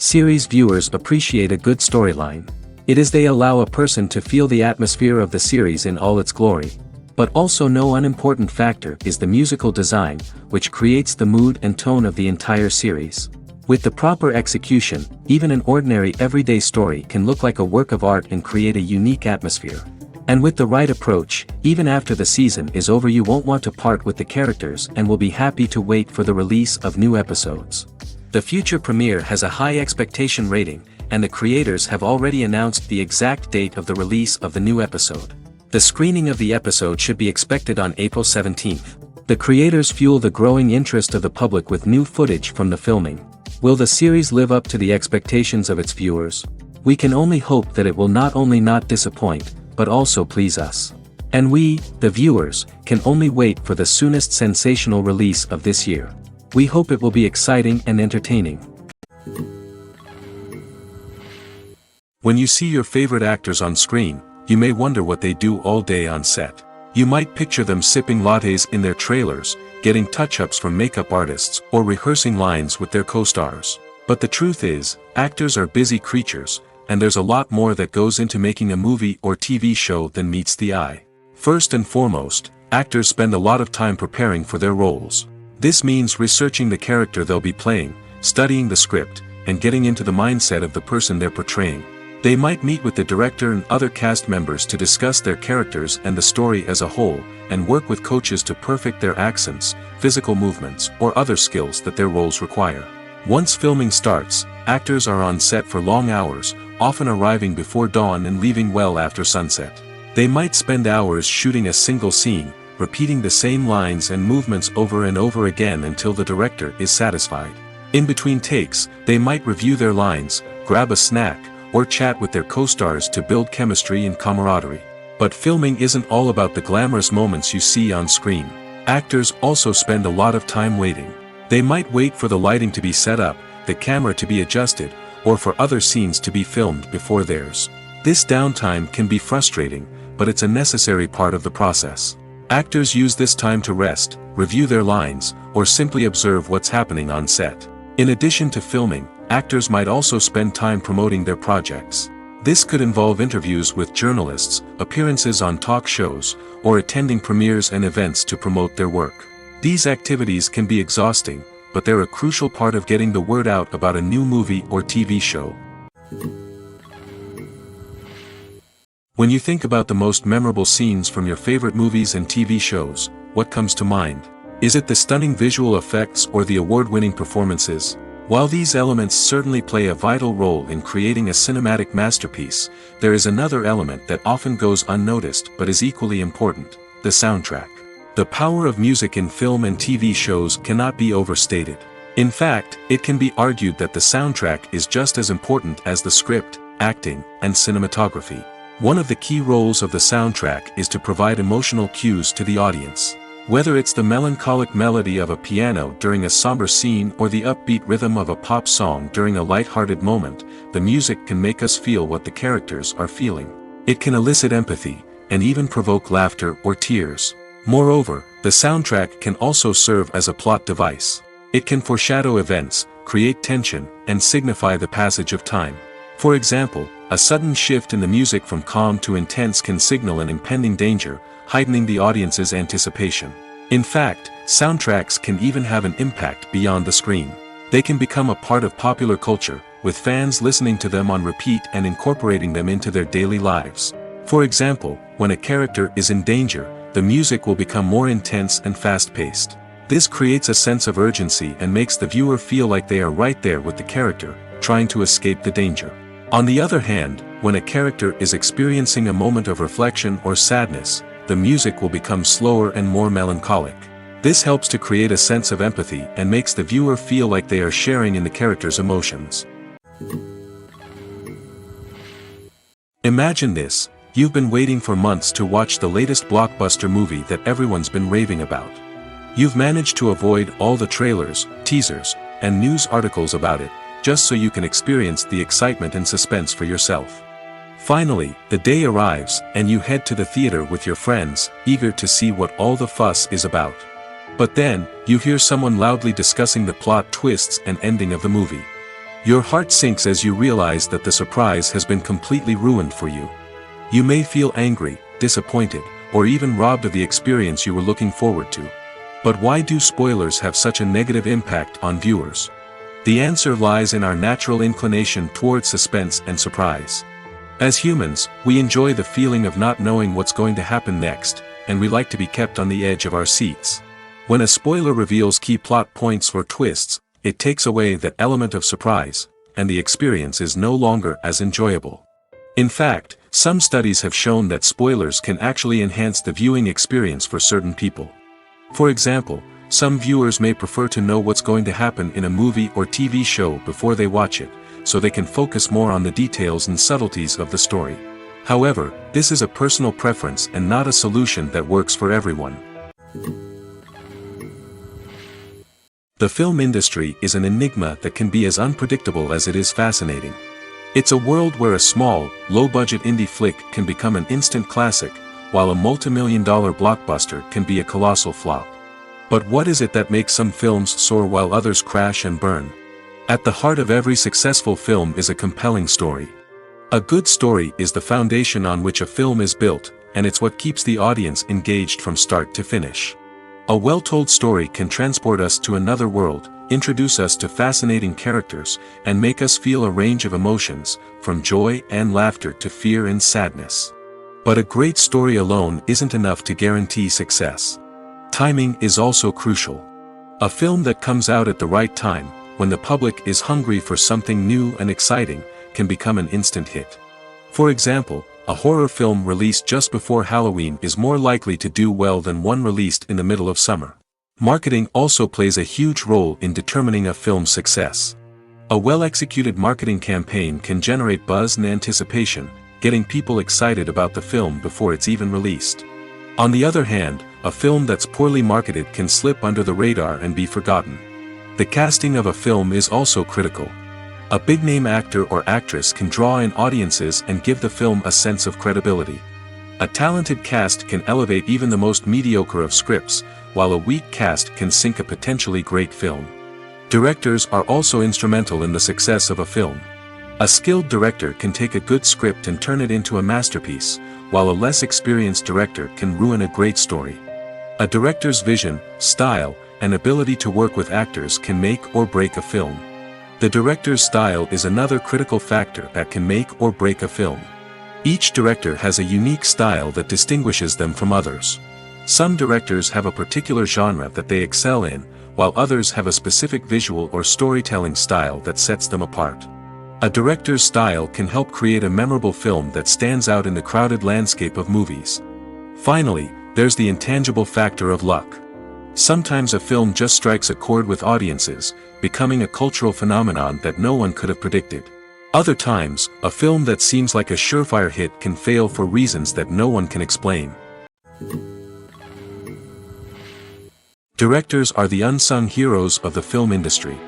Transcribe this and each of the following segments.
Series viewers appreciate a good storyline. It is they allow a person to feel the atmosphere of the series in all its glory. But also no unimportant factor is the musical design, which creates the mood and tone of the entire series. With the proper execution, even an ordinary everyday story can look like a work of art and create a unique atmosphere. And with the right approach, even after the season is over you won't want to part with the characters and will be happy to wait for the release of new episodes. The future premiere has a high expectation rating, and the creators have already announced the exact date of the release of the new episode. The screening of the episode should be expected on April 17th. The creators fuel the growing interest of the public with new footage from the filming. Will the series live up to the expectations of its viewers? We can only hope that it will not only not disappoint, but also please us. And we, the viewers, can only wait for the soonest sensational release of this year. We hope it will be exciting and entertaining. When you see your favorite actors on screen, you may wonder what they do all day on set. You might picture them sipping lattes in their trailers, getting touch-ups from makeup artists, or rehearsing lines with their co-stars. But the truth is, actors are busy creatures, and there's a lot more that goes into making a movie or TV show than meets the eye. First and foremost, actors spend a lot of time preparing for their roles. This means researching the character they'll be playing, studying the script, and getting into the mindset of the person they're portraying. They might meet with the director and other cast members to discuss their characters and the story as a whole, and work with coaches to perfect their accents, physical movements, or other skills that their roles require. Once filming starts, actors are on set for long hours, often arriving before dawn and leaving well after sunset. They might spend hours shooting a single scene, repeating the same lines and movements over and over again until the director is satisfied. In between takes, they might review their lines, grab a snack, or chat with their co-stars to build chemistry and camaraderie. But filming isn't all about the glamorous moments you see on screen. Actors also spend a lot of time waiting. They might wait for the lighting to be set up, the camera to be adjusted, or for other scenes to be filmed before theirs. This downtime can be frustrating, but it's a necessary part of the process. Actors use this time to rest, review their lines, or simply observe what's happening on set. In addition to filming, actors might also spend time promoting their projects. This could involve interviews with journalists, appearances on talk shows, or attending premieres and events to promote their work. These activities can be exhausting, but they're a crucial part of getting the word out about a new movie or TV show. When you think about the most memorable scenes from your favorite movies and TV shows, what comes to mind? Is it the stunning visual effects or the award-winning performances? While these elements certainly play a vital role in creating a cinematic masterpiece, there is another element that often goes unnoticed but is equally important: the soundtrack. The power of music in film and TV shows cannot be overstated. In fact, it can be argued that the soundtrack is just as important as the script, acting, and cinematography. One of the key roles of the soundtrack is to provide emotional cues to the audience. Whether it's the melancholic melody of a piano during a somber scene or the upbeat rhythm of a pop song during a light-hearted moment, the music can make us feel what the characters are feeling. It can elicit empathy, and even provoke laughter or tears. Moreover, the soundtrack can also serve as a plot device. It can foreshadow events, create tension, and signify the passage of time. For example, a sudden shift in the music from calm to intense can signal an impending danger, heightening the audience's anticipation. In fact, soundtracks can even have an impact beyond the screen. They can become a part of popular culture, with fans listening to them on repeat and incorporating them into their daily lives. For example, when a character is in danger, the music will become more intense and fast-paced. This creates a sense of urgency and makes the viewer feel like they are right there with the character, trying to escape the danger. On the other hand, when a character is experiencing a moment of reflection or sadness, the music will become slower and more melancholic. This helps to create a sense of empathy and makes the viewer feel like they are sharing in the character's emotions. Imagine this: you've been waiting for months to watch the latest blockbuster movie that everyone's been raving about. You've managed to avoid all the trailers, teasers, and news articles about it, just so you can experience the excitement and suspense for yourself. Finally, the day arrives, and you head to the theater with your friends, eager to see what all the fuss is about. But then, you hear someone loudly discussing the plot twists and ending of the movie. Your heart sinks as you realize that the surprise has been completely ruined for you. You may feel angry, disappointed, or even robbed of the experience you were looking forward to. But why do spoilers have such a negative impact on viewers? The answer lies in our natural inclination toward suspense and surprise. As humans, we enjoy the feeling of not knowing what's going to happen next, and we like to be kept on the edge of our seats. When a spoiler reveals key plot points or twists, it takes away that element of surprise, and the experience is no longer as enjoyable. In fact, some studies have shown that spoilers can actually enhance the viewing experience for certain people. For example, some viewers may prefer to know what's going to happen in a movie or TV show before they watch it, so they can focus more on the details and subtleties of the story. However, this is a personal preference and not a solution that works for everyone. The film industry is an enigma that can be as unpredictable as it is fascinating. It's a world where a small, low-budget indie flick can become an instant classic, while a multi-million-dollar blockbuster can be a colossal flop. But what is it that makes some films soar while others crash and burn? At the heart of every successful film is a compelling story. A good story is the foundation on which a film is built, and it's what keeps the audience engaged from start to finish. A well-told story can transport us to another world, introduce us to fascinating characters, and make us feel a range of emotions, from joy and laughter to fear and sadness. But a great story alone isn't enough to guarantee success. Timing is also crucial. A film that comes out at the right time, when the public is hungry for something new and exciting, can become an instant hit. For example, a horror film released just before Halloween is more likely to do well than one released in the middle of summer. Marketing also plays a huge role in determining a film's success. A well-executed marketing campaign can generate buzz and anticipation, getting people excited about the film before it's even released. On the other hand, a film that's poorly marketed can slip under the radar and be forgotten. The casting of a film is also critical. A big-name actor or actress can draw in audiences and give the film a sense of credibility. A talented cast can elevate even the most mediocre of scripts, while a weak cast can sink a potentially great film. Directors are also instrumental in the success of a film. A skilled director can take a good script and turn it into a masterpiece, while a less experienced director can ruin a great story. A director's vision, style, and ability to work with actors can make or break a film. The director's style is another critical factor that can make or break a film. Each director has a unique style that distinguishes them from others. Some directors have a particular genre that they excel in, while others have a specific visual or storytelling style that sets them apart. A director's style can help create a memorable film that stands out in the crowded landscape of movies. Finally, there's the intangible factor of luck. Sometimes a film just strikes a chord with audiences, becoming a cultural phenomenon that no one could have predicted. Other times, a film that seems like a surefire hit can fail for reasons that no one can explain. Directors are the unsung heroes of the film industry.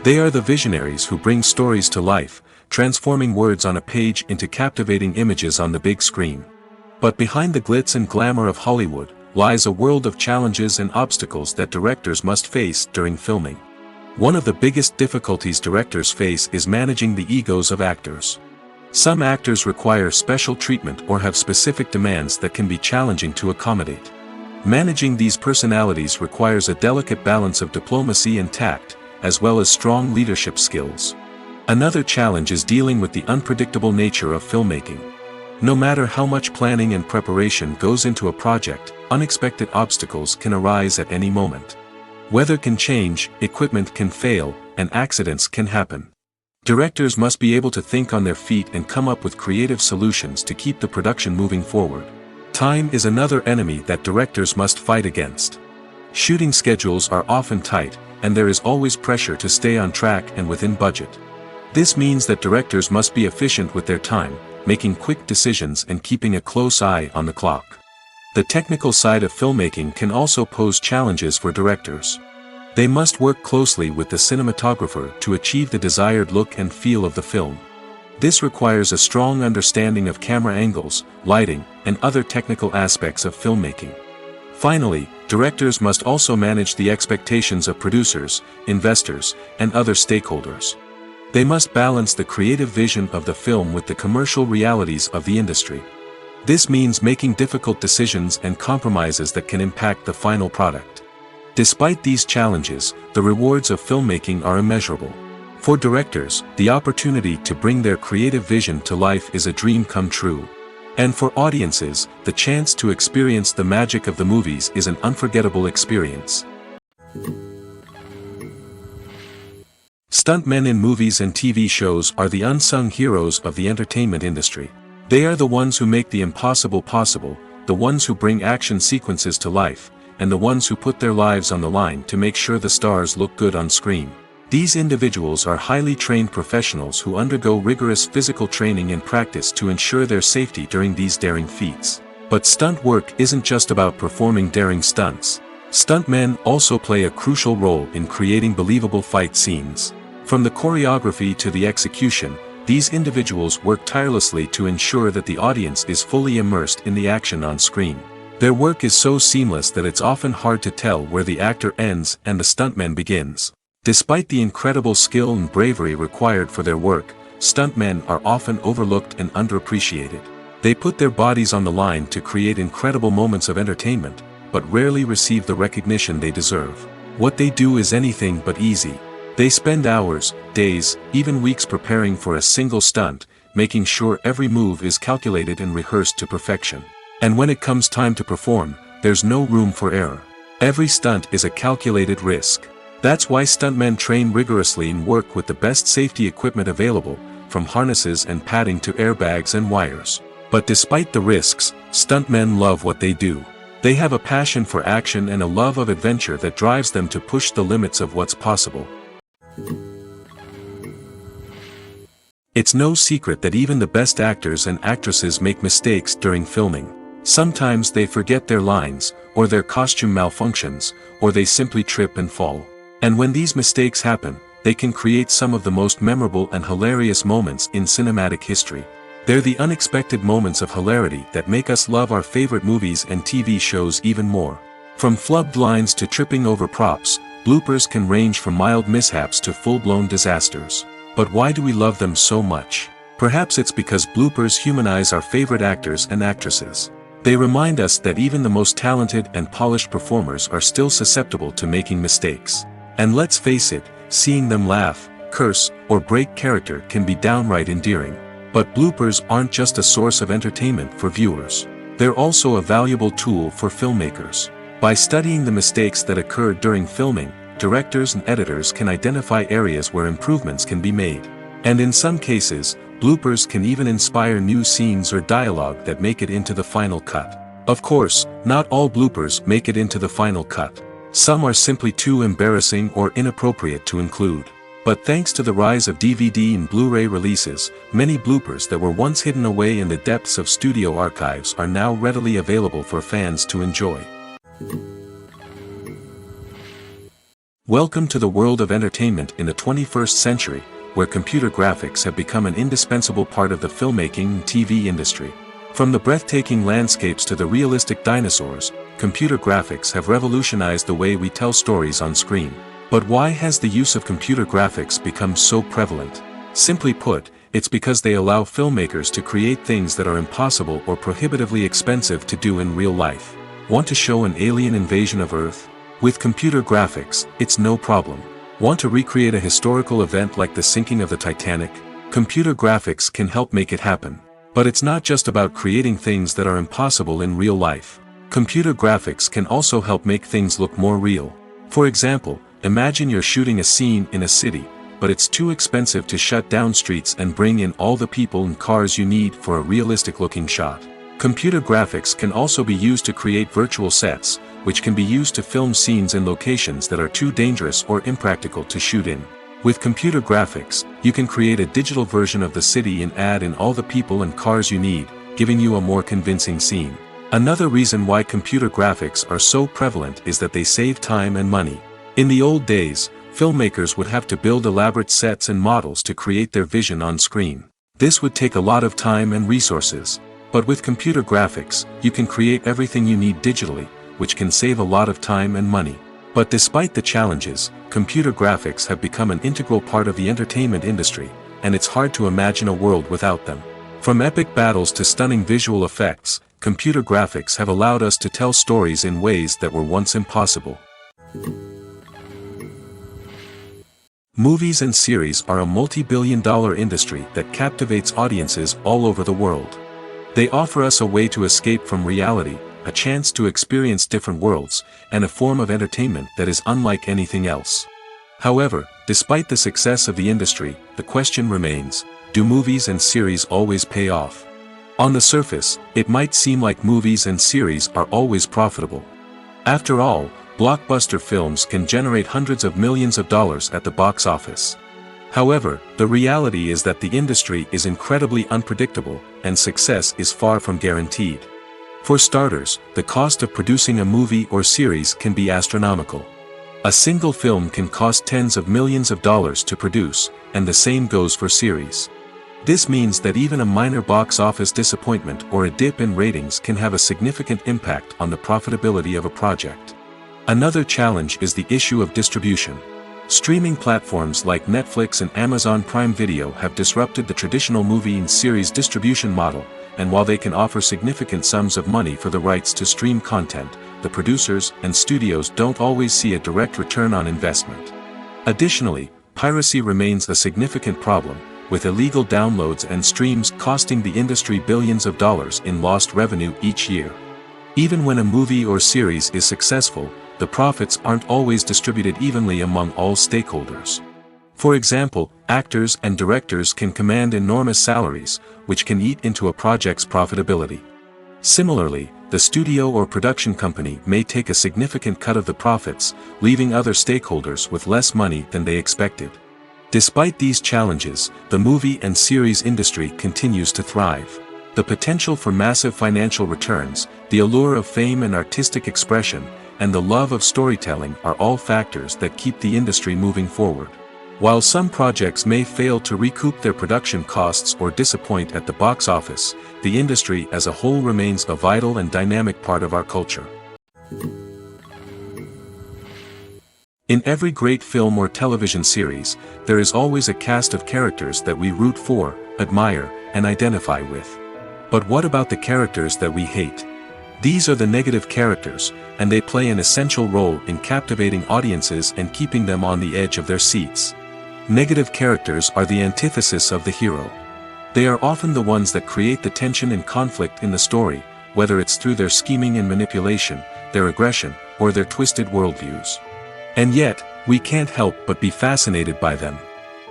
They are the visionaries who bring stories to life, transforming words on a page into captivating images on the big screen. But behind the glitz and glamour of Hollywood, lies a world of challenges and obstacles that directors must face during filming. One of the biggest difficulties directors face is managing the egos of actors. Some actors require special treatment or have specific demands that can be challenging to accommodate. Managing these personalities requires a delicate balance of diplomacy and tact, as well as strong leadership skills. Another challenge is dealing with the unpredictable nature of filmmaking. No matter how much planning and preparation goes into a project, unexpected obstacles can arise at any moment. Weather can change, equipment can fail, and accidents can happen. Directors must be able to think on their feet and come up with creative solutions to keep the production moving forward. Time is another enemy that directors must fight against. Shooting schedules are often tight, and there is always pressure to stay on track and within budget. This means that directors must be efficient with their time, making quick decisions and keeping a close eye on the clock. The technical side of filmmaking can also pose challenges for directors. They must work closely with the cinematographer to achieve the desired look and feel of the film. This requires a strong understanding of camera angles, lighting, and other technical aspects of filmmaking. Finally, directors must also manage the expectations of producers, investors, and other stakeholders. They must balance the creative vision of the film with the commercial realities of the industry. This means making difficult decisions and compromises that can impact the final product. Despite these challenges, the rewards of filmmaking are immeasurable. For directors, the opportunity to bring their creative vision to life is a dream come true. And for audiences, the chance to experience the magic of the movies is an unforgettable experience. Stuntmen in movies and TV shows are the unsung heroes of the entertainment industry. They are the ones who make the impossible possible, the ones who bring action sequences to life, and the ones who put their lives on the line to make sure the stars look good on screen. These individuals are highly trained professionals who undergo rigorous physical training and practice to ensure their safety during these daring feats. But stunt work isn't just about performing daring stunts. Stuntmen also play a crucial role in creating believable fight scenes. From the choreography to the execution, these individuals work tirelessly to ensure that the audience is fully immersed in the action on screen. Their work is so seamless that it's often hard to tell where the actor ends and the stuntman begins. Despite the incredible skill and bravery required for their work, stuntmen are often overlooked and underappreciated. They put their bodies on the line to create incredible moments of entertainment, but rarely receive the recognition they deserve. What they do is anything but easy. They spend hours, days, even weeks preparing for a single stunt, making sure every move is calculated and rehearsed to perfection. And when it comes time to perform, there's no room for error. Every stunt is a calculated risk. That's why stuntmen train rigorously and work with the best safety equipment available, from harnesses and padding to airbags and wires. But despite the risks, stuntmen love what they do. They have a passion for action and a love of adventure that drives them to push the limits of what's possible. It's no secret that even the best actors and actresses make mistakes during filming. Sometimes they forget their lines, or their costume malfunctions, or they simply trip and fall. And when these mistakes happen, they can create some of the most memorable and hilarious moments in cinematic history. They're the unexpected moments of hilarity that make us love our favorite movies and TV shows even more. From flubbed lines to tripping over props, bloopers can range from mild mishaps to full-blown disasters. But why do we love them so much? Perhaps it's because bloopers humanize our favorite actors and actresses. They remind us that even the most talented and polished performers are still susceptible to making mistakes. And let's face it, seeing them laugh, curse, or break character can be downright endearing. But bloopers aren't just a source of entertainment for viewers. They're also a valuable tool for filmmakers. By studying the mistakes that occurred during filming, directors and editors can identify areas where improvements can be made. And in some cases, bloopers can even inspire new scenes or dialogue that make it into the final cut. Of course, not all bloopers make it into the final cut. Some are simply too embarrassing or inappropriate to include. But thanks to the rise of DVD and Blu-ray releases, many bloopers that were once hidden away in the depths of studio archives are now readily available for fans to enjoy. Welcome to the world of entertainment in the 21st century, where computer graphics have become an indispensable part of the filmmaking and TV industry. From the breathtaking landscapes to the realistic dinosaurs, computer graphics have revolutionized the way we tell stories on screen. But why has the use of computer graphics become so prevalent? Simply put, it's because they allow filmmakers to create things that are impossible or prohibitively expensive to do in real life. Want to show an alien invasion of Earth? With computer graphics, it's no problem. Want to recreate a historical event like the sinking of the Titanic? Computer graphics can help make it happen. But it's not just about creating things that are impossible in real life. Computer graphics can also help make things look more real. For example, imagine you're shooting a scene in a city, but it's too expensive to shut down streets and bring in all the people and cars you need for a realistic-looking shot. Computer graphics can also be used to create virtual sets, which can be used to film scenes in locations that are too dangerous or impractical to shoot in. With computer graphics, you can create a digital version of the city and add in all the people and cars you need, giving you a more convincing scene. Another reason why computer graphics are so prevalent is that they save time and money. In the old days, filmmakers would have to build elaborate sets and models to create their vision on screen. This would take a lot of time and resources. But with computer graphics, you can create everything you need digitally, which can save a lot of time and money. But despite the challenges, computer graphics have become an integral part of the entertainment industry, and it's hard to imagine a world without them. From epic battles to stunning visual effects, computer graphics have allowed us to tell stories in ways that were once impossible. Movies and series are a multi-billion-dollar industry that captivates audiences all over the world. They offer us a way to escape from reality, a chance to experience different worlds, and a form of entertainment that is unlike anything else. However, despite the success of the industry, the question remains, do movies and series always pay off? On the surface, it might seem like movies and series are always profitable. After all, blockbuster films can generate hundreds of millions of dollars at the box office. However, the reality is that the industry is incredibly unpredictable, and success is far from guaranteed. For starters, the cost of producing a movie or series can be astronomical. A single film can cost tens of millions of dollars to produce, and the same goes for series. This means that even a minor box office disappointment or a dip in ratings can have a significant impact on the profitability of a project. Another challenge is the issue of distribution. Streaming platforms like Netflix and Amazon Prime Video have disrupted the traditional movie and series distribution model, and while they can offer significant sums of money for the rights to stream content, the producers and studios don't always see a direct return on investment. Additionally, piracy remains a significant problem, with illegal downloads and streams costing the industry billions of dollars in lost revenue each year. Even when a movie or series is successful, the profits aren't always distributed evenly among all stakeholders. For example, actors and directors can command enormous salaries, which can eat into a project's profitability. Similarly, the studio or production company may take a significant cut of the profits, leaving other stakeholders with less money than they expected. Despite these challenges, the movie and series industry continues to thrive. The potential for massive financial returns, the allure of fame and artistic expression, and the love of storytelling are all factors that keep the industry moving forward. While some projects may fail to recoup their production costs or disappoint at the box office, the industry as a whole remains a vital and dynamic part of our culture. In every great film or television series, there is always a cast of characters that we root for, admire, and identify with. But what about the characters that we hate? These are the negative characters, and they play an essential role in captivating audiences and keeping them on the edge of their seats. Negative characters are the antithesis of the hero. They are often the ones that create the tension and conflict in the story, whether it's through their scheming and manipulation, their aggression, or their twisted worldviews. And yet, we can't help but be fascinated by them.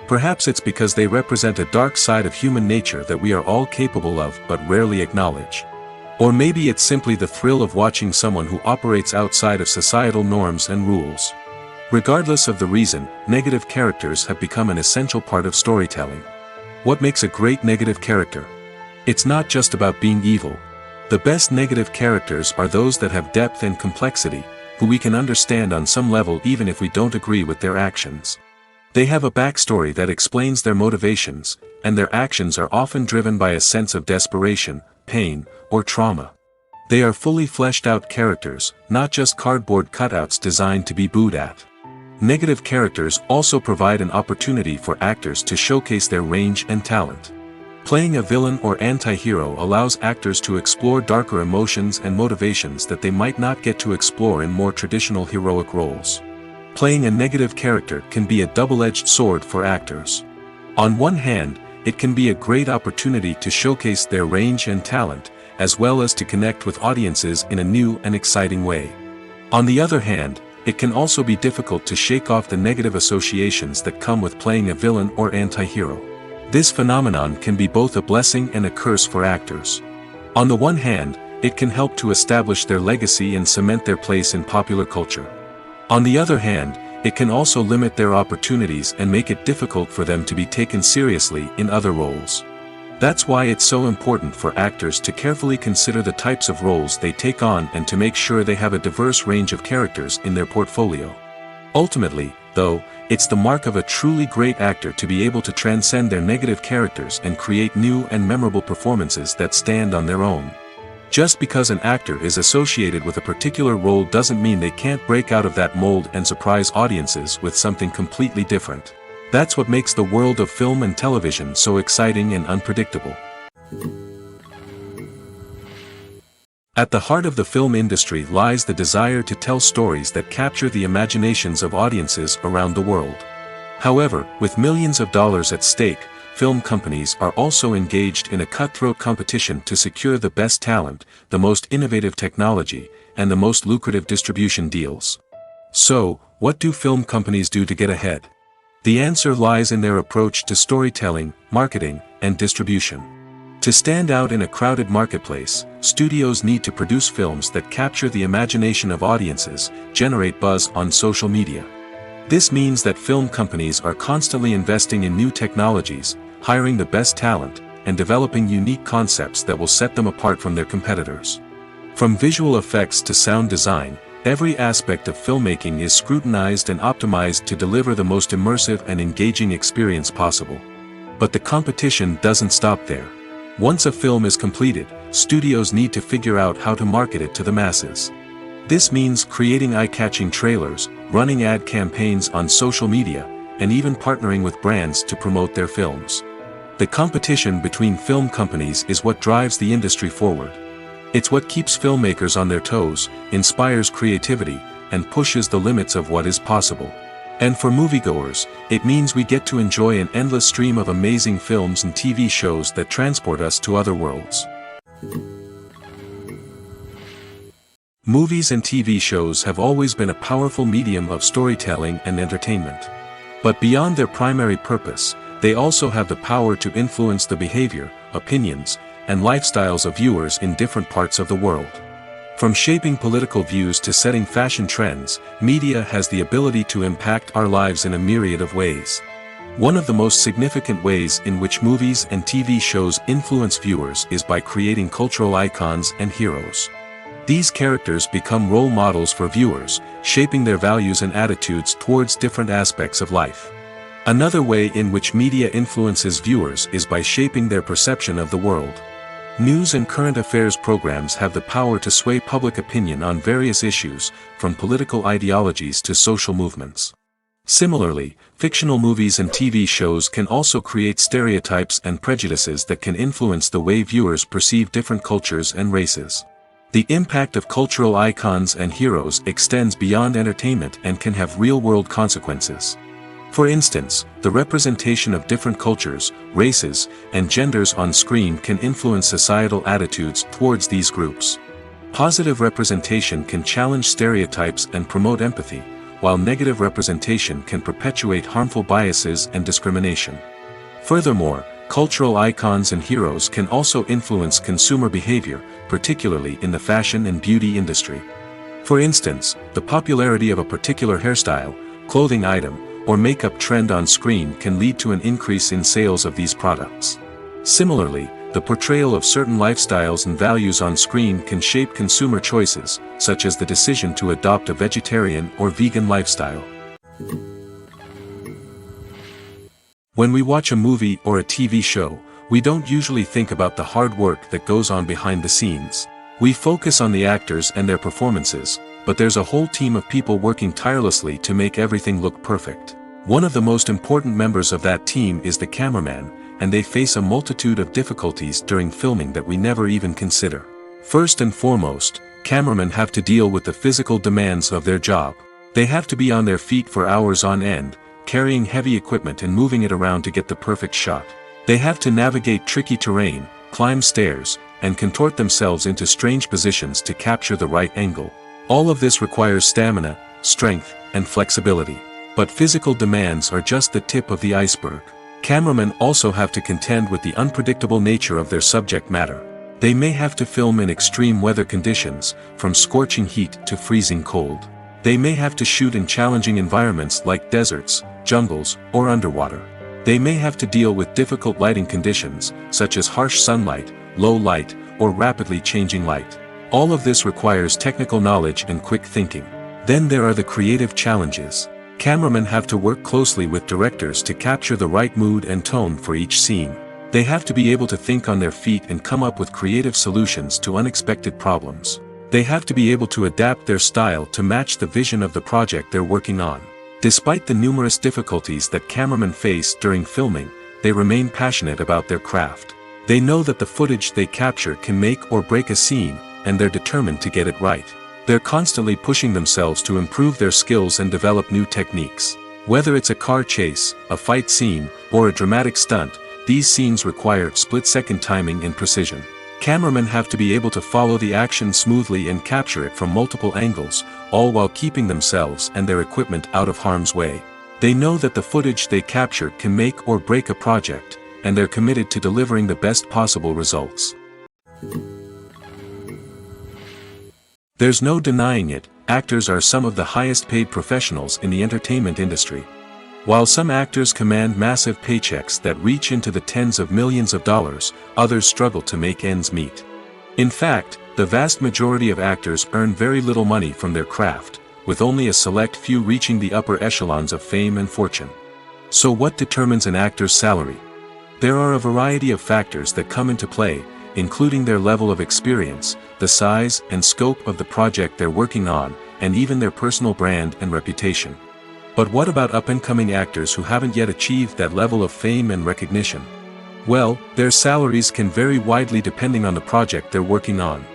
Perhaps it's because they represent a dark side of human nature that we are all capable of but rarely acknowledge. Or maybe it's simply the thrill of watching someone who operates outside of societal norms and rules. Regardless of the reason, negative characters have become an essential part of storytelling. What makes a great negative character? It's not just about being evil. The best negative characters are those that have depth and complexity, who we can understand on some level even if we don't agree with their actions. They have a backstory that explains their motivations, and their actions are often driven by a sense of desperation, pain, or trauma. They are fully fleshed out characters, not just cardboard cutouts designed to be booed at. Negative characters also provide an opportunity for actors to showcase their range and talent. Playing a villain or anti-hero allows actors to explore darker emotions and motivations that they might not get to explore in more traditional heroic roles. Playing a negative character can be a double-edged sword for actors. On one hand, it can be a great opportunity to showcase their range and talent, as well as to connect with audiences in a new and exciting way. On the other hand, it can also be difficult to shake off the negative associations that come with playing a villain or anti-hero. This phenomenon can be both a blessing and a curse for actors. On the one hand, it can help to establish their legacy and cement their place in popular culture. On the other hand, it can also limit their opportunities and make it difficult for them to be taken seriously in other roles. That's why it's so important for actors to carefully consider the types of roles they take on and to make sure they have a diverse range of characters in their portfolio. Ultimately, though, it's the mark of a truly great actor to be able to transcend their negative characters and create new and memorable performances that stand on their own. Just because an actor is associated with a particular role doesn't mean they can't break out of that mold and surprise audiences with something completely different. That's what makes the world of film and television so exciting and unpredictable. At the heart of the film industry lies the desire to tell stories that capture the imaginations of audiences around the world. However, with millions of dollars at stake, film companies are also engaged in a cutthroat competition to secure the best talent, the most innovative technology, and the most lucrative distribution deals. So, what do film companies do to get ahead? The answer lies in their approach to storytelling, marketing, and distribution. To stand out in a crowded marketplace, studios need to produce films that capture the imagination of audiences, generate buzz on social media. This means that film companies are constantly investing in new technologies, hiring the best talent, and developing unique concepts that will set them apart from their competitors. From visual effects to sound design, every aspect of filmmaking is scrutinized and optimized to deliver the most immersive and engaging experience possible. But the competition doesn't stop there. Once a film is completed, studios need to figure out how to market it to the masses. This means creating eye-catching trailers, running ad campaigns on social media, and even partnering with brands to promote their films. The competition between film companies is what drives the industry forward. It's what keeps filmmakers on their toes, inspires creativity, and pushes the limits of what is possible. And for moviegoers, it means we get to enjoy an endless stream of amazing films and TV shows that transport us to other worlds. Movies and TV shows have always been a powerful medium of storytelling and entertainment. But beyond their primary purpose, they also have the power to influence the behavior, opinions, and lifestyles of viewers in different parts of the world. From shaping political views to setting fashion trends, media has the ability to impact our lives in a myriad of ways. One of the most significant ways in which movies and TV shows influence viewers is by creating cultural icons and heroes. These characters become role models for viewers, shaping their values and attitudes towards different aspects of life. Another way in which media influences viewers is by shaping their perception of the world. News and current affairs programs have the power to sway public opinion on various issues, from political ideologies to social movements. Similarly, fictional movies and TV shows can also create stereotypes and prejudices that can influence the way viewers perceive different cultures and races. The impact of cultural icons and heroes extends beyond entertainment and can have real-world consequences. For instance, the representation of different cultures, races, and genders on screen can influence societal attitudes towards these groups. Positive representation can challenge stereotypes and promote empathy, while negative representation can perpetuate harmful biases and discrimination. Furthermore, cultural icons and heroes can also influence consumer behavior, particularly in the fashion and beauty industry. For instance, the popularity of a particular hairstyle, clothing item, or makeup trend on screen can lead to an increase in sales of these products. Similarly, the portrayal of certain lifestyles and values on screen can shape consumer choices, such as the decision to adopt a vegetarian or vegan lifestyle. When we watch a movie or a TV show, we don't usually think about the hard work that goes on behind the scenes. We focus on the actors and their performances, but there's a whole team of people working tirelessly to make everything look perfect. One of the most important members of that team is the cameraman, and they face a multitude of difficulties during filming that we never even consider. First and foremost, cameramen have to deal with the physical demands of their job. They have to be on their feet for hours on end, carrying heavy equipment and moving it around to get the perfect shot. They have to navigate tricky terrain, climb stairs, and contort themselves into strange positions to capture the right angle. All of this requires stamina, strength, and flexibility. But physical demands are just the tip of the iceberg. Cameramen also have to contend with the unpredictable nature of their subject matter. They may have to film in extreme weather conditions, from scorching heat to freezing cold. They may have to shoot in challenging environments like deserts, jungles, or underwater. They may have to deal with difficult lighting conditions, such as harsh sunlight, low light, or rapidly changing light. All of this requires technical knowledge and quick thinking. Then there are the creative challenges. Cameramen have to work closely with directors to capture the right mood and tone for each scene. They have to be able to think on their feet and come up with creative solutions to unexpected problems. They have to be able to adapt their style to match the vision of the project they're working on. Despite the numerous difficulties that cameramen face during filming, they remain passionate about their craft. They know that the footage they capture can make or break a scene, and they're determined to get it right. They're constantly pushing themselves to improve their skills and develop new techniques. Whether it's a car chase, a fight scene, or a dramatic stunt, these scenes require split-second timing and precision. Cameramen have to be able to follow the action smoothly and capture it from multiple angles, all while keeping themselves and their equipment out of harm's way. They know that the footage they capture can make or break a project, and they're committed to delivering the best possible results. There's no denying it, actors are some of the highest paid professionals in the entertainment industry. While some actors command massive paychecks that reach into the tens of millions of dollars, others struggle to make ends meet. In fact, the vast majority of actors earn very little money from their craft, with only a select few reaching the upper echelons of fame and fortune. So what determines an actor's salary? There are a variety of factors that come into play, including their level of experience, the size and scope of the project they're working on, and even their personal brand and reputation. But what about up-and-coming actors who haven't yet achieved that level of fame and recognition? Well, their salaries can vary widely depending on the project they're working on.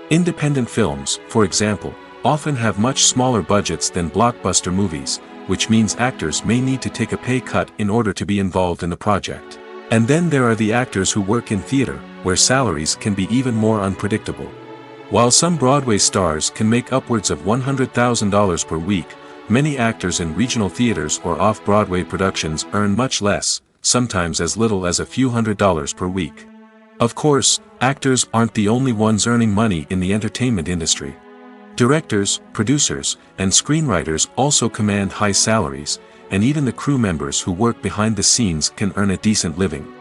Independent films, for example, often have much smaller budgets than blockbuster movies, which means actors may need to take a pay cut in order to be involved in the project. And then there are the actors who work in theater, where salaries can be even more unpredictable. While some Broadway stars can make upwards of $100,000 per week, many actors in regional theaters or off-Broadway productions earn much less, sometimes as little as a few $100s per week. Of course, actors aren't the only ones earning money in the entertainment industry. Directors, producers, and screenwriters also command high salaries, and even the crew members who work behind the scenes can earn a decent living.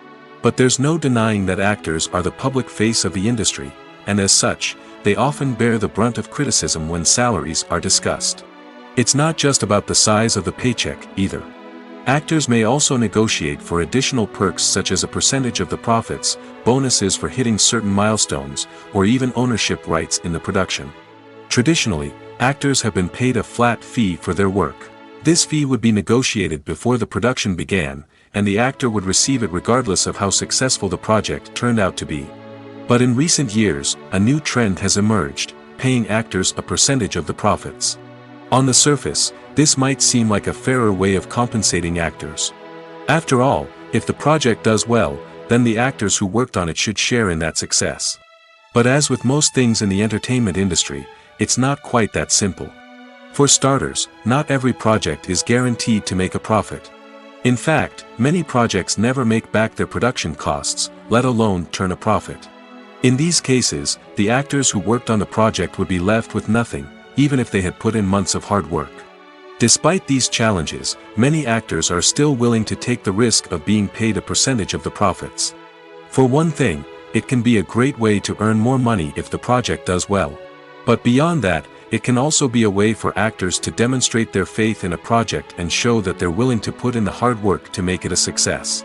But there's no denying that actors are the public face of the industry, and as such, they often bear the brunt of criticism when salaries are discussed. It's not just about the size of the paycheck, either. Actors may also negotiate for additional perks such as a percentage of the profits, bonuses for hitting certain milestones, or even ownership rights in the production. Traditionally, actors have been paid a flat fee for their work. This fee would be negotiated before the production began, and the actor would receive it regardless of how successful the project turned out to be. But in recent years, a new trend has emerged, paying actors a percentage of the profits. On the surface, this might seem like a fairer way of compensating actors. After all, if the project does well, then the actors who worked on it should share in that success. But as with most things in the entertainment industry, it's not quite that simple. For starters, not every project is guaranteed to make a profit. In fact, many projects never make back their production costs, let alone turn a profit. In these cases, the actors who worked on the project would be left with nothing, even if they had put in months of hard work. Despite these challenges, many actors are still willing to take the risk of being paid a percentage of the profits. For one thing, it can be a great way to earn more money if the project does well. But beyond that, it can also be a way for actors to demonstrate their faith in a project and show that they're willing to put in the hard work to make it a success.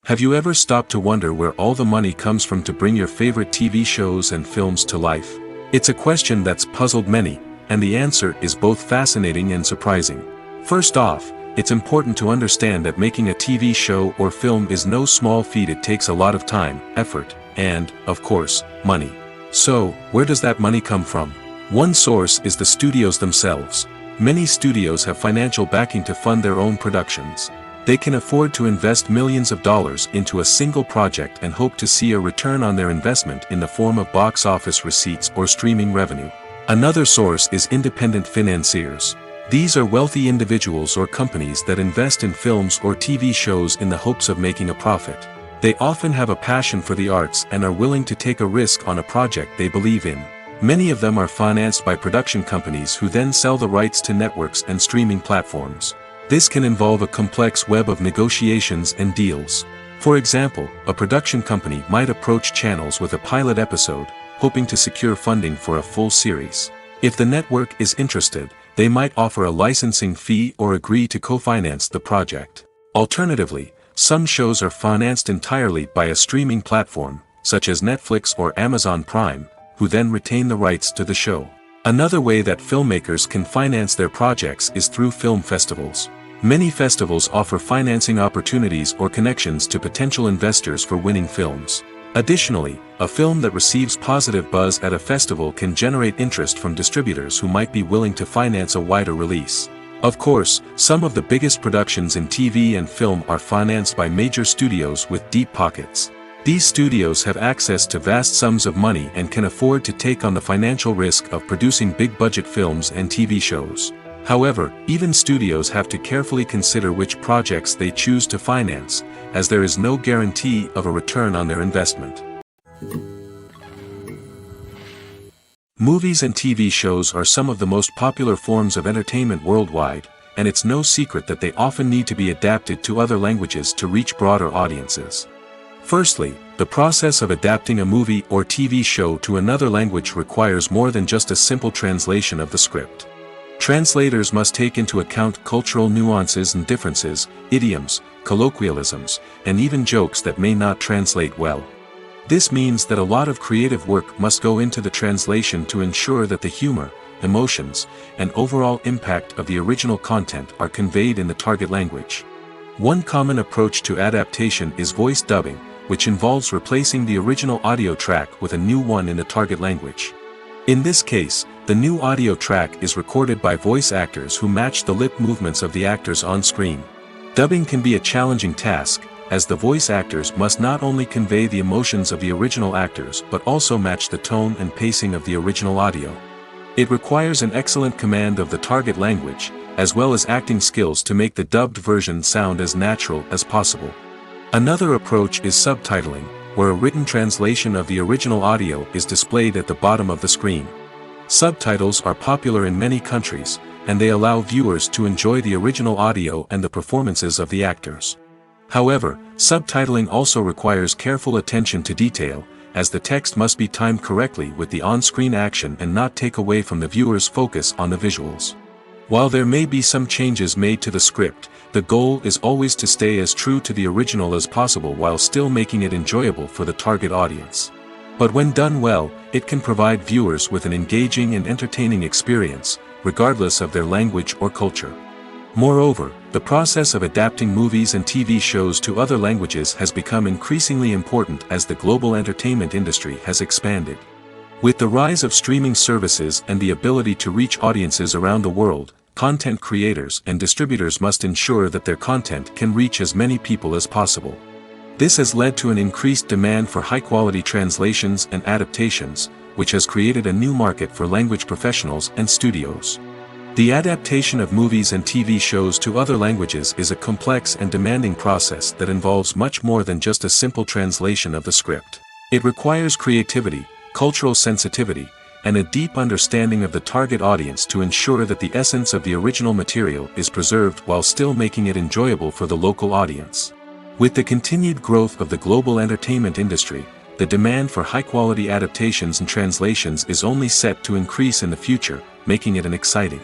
Have you ever stopped to wonder where all the money comes from to bring your favorite TV shows and films to life? It's a question that's puzzled many, and the answer is both fascinating and surprising. First off, it's important to understand that making a TV show or film is no small feat. It takes a lot of time, effort, and, of course, money. So, where does that money come from? One source is the studios themselves. Many studios have financial backing to fund their own productions. They can afford to invest millions of dollars into a single project and hope to see a return on their investment in the form of box office receipts or streaming revenue. Another source is independent financiers. These are wealthy individuals or companies that invest in films or TV shows in the hopes of making a profit. They often have a passion for the arts and are willing to take a risk on a project they believe in. Many of them are financed by production companies who then sell the rights to networks and streaming platforms. This can involve a complex web of negotiations and deals. For example, a production company might approach channels with a pilot episode, hoping to secure funding for a full series. If the network is interested, they might offer a licensing fee or agree to co-finance the project. Alternatively, some shows are financed entirely by a streaming platform, such as Netflix or Amazon Prime, who then retain the rights to the show. Another way that filmmakers can finance their projects is through film festivals. Many festivals offer financing opportunities or connections to potential investors for winning films. Additionally, a film that receives positive buzz at a festival can generate interest from distributors who might be willing to finance a wider release. Of course, some of the biggest productions in TV and film are financed by major studios with deep pockets. These studios have access to vast sums of money and can afford to take on the financial risk of producing big-budget films and TV shows. However, even studios have to carefully consider which projects they choose to finance, as there is no guarantee of a return on their investment. Movies and TV shows are some of the most popular forms of entertainment worldwide, and it's no secret that they often need to be adapted to other languages to reach broader audiences. Firstly, the process of adapting a movie or TV show to another language requires more than just a simple translation of the script. Translators must take into account cultural nuances and differences, idioms, colloquialisms, and even jokes that may not translate well. This means that a lot of creative work must go into the translation to ensure that the humor, emotions, and overall impact of the original content are conveyed in the target language. One common approach to adaptation is voice dubbing, which involves replacing the original audio track with a new one in the target language. In this case, the new audio track is recorded by voice actors who match the lip movements of the actors on screen. Dubbing can be a challenging task, as the voice actors must not only convey the emotions of the original actors but also match the tone and pacing of the original audio. It requires an excellent command of the target language, as well as acting skills to make the dubbed version sound as natural as possible. Another approach is subtitling, where a written translation of the original audio is displayed at the bottom of the screen. Subtitles are popular in many countries, and they allow viewers to enjoy the original audio and the performances of the actors. However, subtitling also requires careful attention to detail, as the text must be timed correctly with the on-screen action and not take away from the viewer's focus on the visuals. While there may be some changes made to the script, the goal is always to stay as true to the original as possible while still making it enjoyable for the target audience. But when done well, it can provide viewers with an engaging and entertaining experience, regardless of their language or culture. Moreover, the process of adapting movies and TV shows to other languages has become increasingly important as the global entertainment industry has expanded. With the rise of streaming services and the ability to reach audiences around the world, content creators and distributors must ensure that their content can reach as many people as possible. This has led to an increased demand for high-quality translations and adaptations, which has created a new market for language professionals and studios. The adaptation of movies and TV shows to other languages is a complex and demanding process that involves much more than just a simple translation of the script. It requires creativity, cultural sensitivity, and a deep understanding of the target audience to ensure that the essence of the original material is preserved while still making it enjoyable for the local audience. With the continued growth of the global entertainment industry, the demand for high-quality adaptations and translations is only set to increase in the future, making it exciting.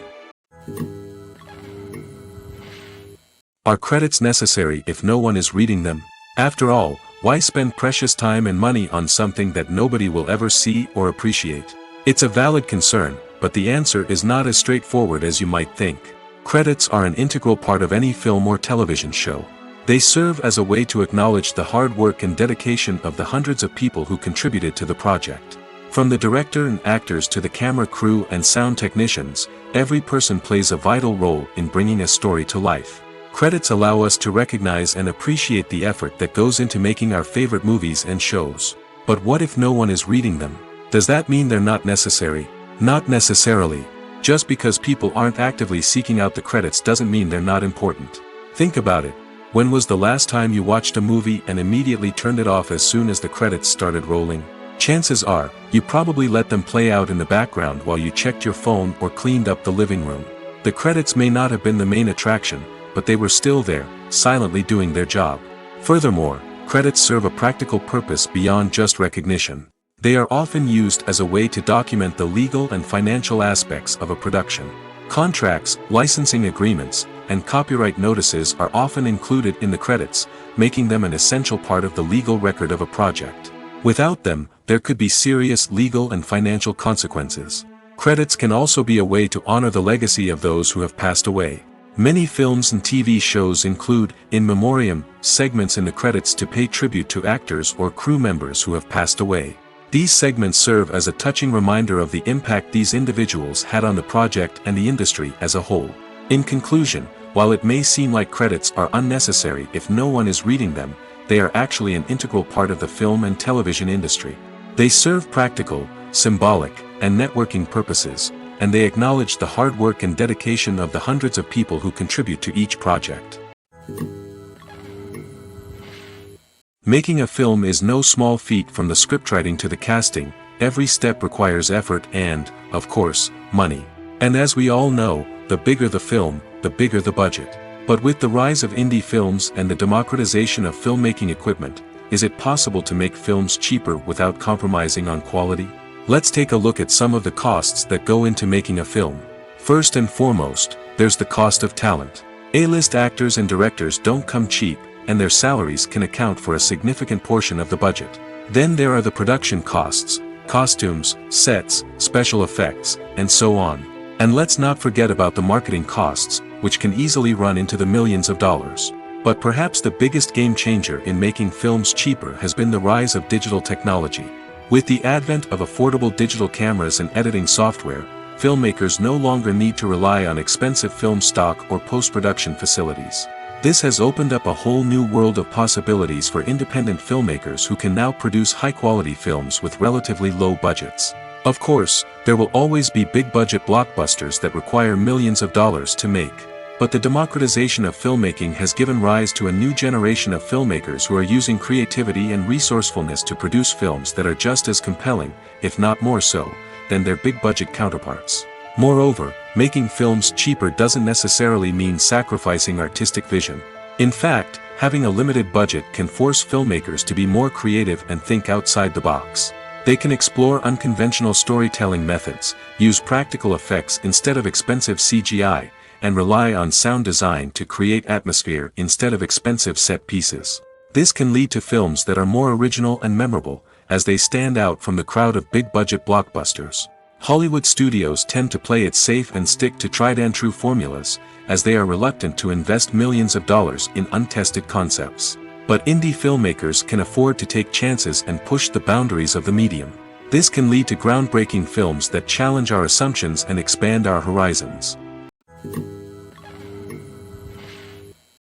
Are credits necessary if no one is reading them? After all, why spend precious time and money on something that nobody will ever see or appreciate? It's a valid concern, but the answer is not as straightforward as you might think. Credits are an integral part of any film or television show. They serve as a way to acknowledge the hard work and dedication of the hundreds of people who contributed to the project. From the director and actors to the camera crew and sound technicians, every person plays a vital role in bringing a story to life. Credits allow us to recognize and appreciate the effort that goes into making our favorite movies and shows. But what if no one is reading them? Does that mean they're not necessary? Not necessarily. Just because people aren't actively seeking out the credits doesn't mean they're not important. Think about it. When was the last time you watched a movie and immediately turned it off as soon as the credits started rolling? Chances are, you probably let them play out in the background while you checked your phone or cleaned up the living room. The credits may not have been the main attraction, but they were still there, silently doing their job. Furthermore, credits serve a practical purpose beyond just recognition. They are often used as a way to document the legal and financial aspects of a production. Contracts, licensing agreements, and copyright notices are often included in the credits, making them an essential part of the legal record of a project. Without them, there could be serious legal and financial consequences. Credits can also be a way to honor the legacy of those who have passed away. Many films and TV shows include, in memoriam, segments in the credits to pay tribute to actors or crew members who have passed away. These segments serve as a touching reminder of the impact these individuals had on the project and the industry as a whole. In conclusion, while it may seem like credits are unnecessary if no one is reading them, they are actually an integral part of the film and television industry. They serve practical, symbolic, and networking purposes, and they acknowledge the hard work and dedication of the hundreds of people who contribute to each project. Making a film is no small feat. From the scriptwriting to the casting, every step requires effort and, of course, money. And as we all know, the bigger the film, the bigger the budget. But with the rise of indie films and the democratization of filmmaking equipment, is it possible to make films cheaper without compromising on quality? Let's take a look at some of the costs that go into making a film. First and foremost, there's the cost of talent. A-list actors and directors don't come cheap, and their salaries can account for a significant portion of the budget. Then there are the production costs, costumes, sets, special effects, and so on. And let's not forget about the marketing costs, which can easily run into the millions of dollars. But perhaps the biggest game changer in making films cheaper has been the rise of digital technology. With the advent of affordable digital cameras and editing software, filmmakers no longer need to rely on expensive film stock or post-production facilities. This has opened up a whole new world of possibilities for independent filmmakers who can now produce high-quality films with relatively low budgets. Of course, there will always be big-budget blockbusters that require millions of dollars to make. But the democratization of filmmaking has given rise to a new generation of filmmakers who are using creativity and resourcefulness to produce films that are just as compelling, if not more so, than their big-budget counterparts. Moreover, making films cheaper doesn't necessarily mean sacrificing artistic vision. In fact, having a limited budget can force filmmakers to be more creative and think outside the box. They can explore unconventional storytelling methods, use practical effects instead of expensive CGI, and rely on sound design to create atmosphere instead of expensive set pieces. This can lead to films that are more original and memorable, as they stand out from the crowd of big-budget blockbusters. Hollywood studios tend to play it safe and stick to tried-and-true formulas, as they are reluctant to invest millions of dollars in untested concepts. But indie filmmakers can afford to take chances and push the boundaries of the medium. This can lead to groundbreaking films that challenge our assumptions and expand our horizons.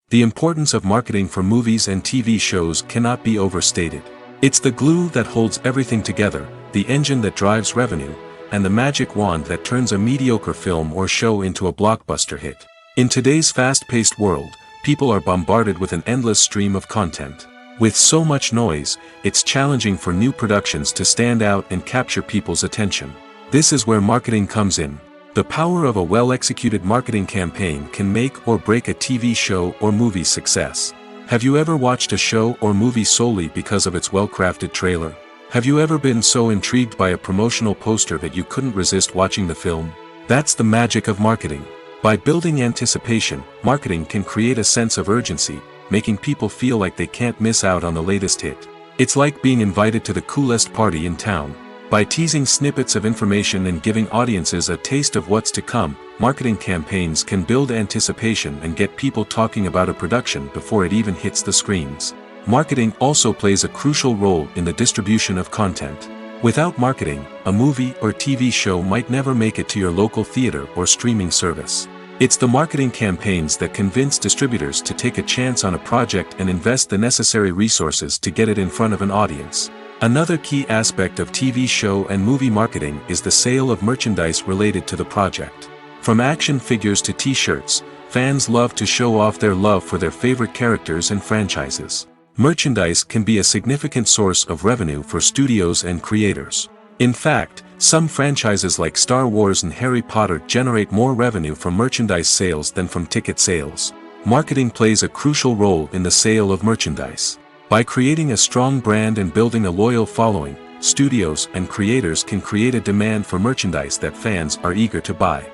The importance of marketing for movies and TV shows cannot be overstated. It's the glue that holds everything together, the engine that drives revenue, and the magic wand that turns a mediocre film or show into a blockbuster hit. In today's fast-paced world, people are bombarded with an endless stream of content. With so much noise, it's challenging for new productions to stand out and capture people's attention. This is where marketing comes in. The power of a well-executed marketing campaign can make or break a TV show or movie's success. Have you ever watched a show or movie solely because of its well-crafted trailer? Have you ever been so intrigued by a promotional poster that you couldn't resist watching the film? That's the magic of marketing. By building anticipation, marketing can create a sense of urgency, making people feel like they can't miss out on the latest hit. It's like being invited to the coolest party in town. By teasing snippets of information and giving audiences a taste of what's to come, marketing campaigns can build anticipation and get people talking about a production before it even hits the screens. Marketing also plays a crucial role in the distribution of content. Without marketing, a movie or TV show might never make it to your local theater or streaming service. It's the marketing campaigns that convince distributors to take a chance on a project and invest the necessary resources to get it in front of an audience. Another key aspect of TV show and movie marketing is the sale of merchandise related to the project. From action figures to t-shirts, fans love to show off their love for their favorite characters and franchises. Merchandise can be a significant source of revenue for studios and creators. In fact, some franchises like Star Wars and Harry Potter generate more revenue from merchandise sales than from ticket sales. Marketing plays a crucial role in the sale of merchandise. By creating a strong brand and building a loyal following, studios and creators can create a demand for merchandise that fans are eager to buy.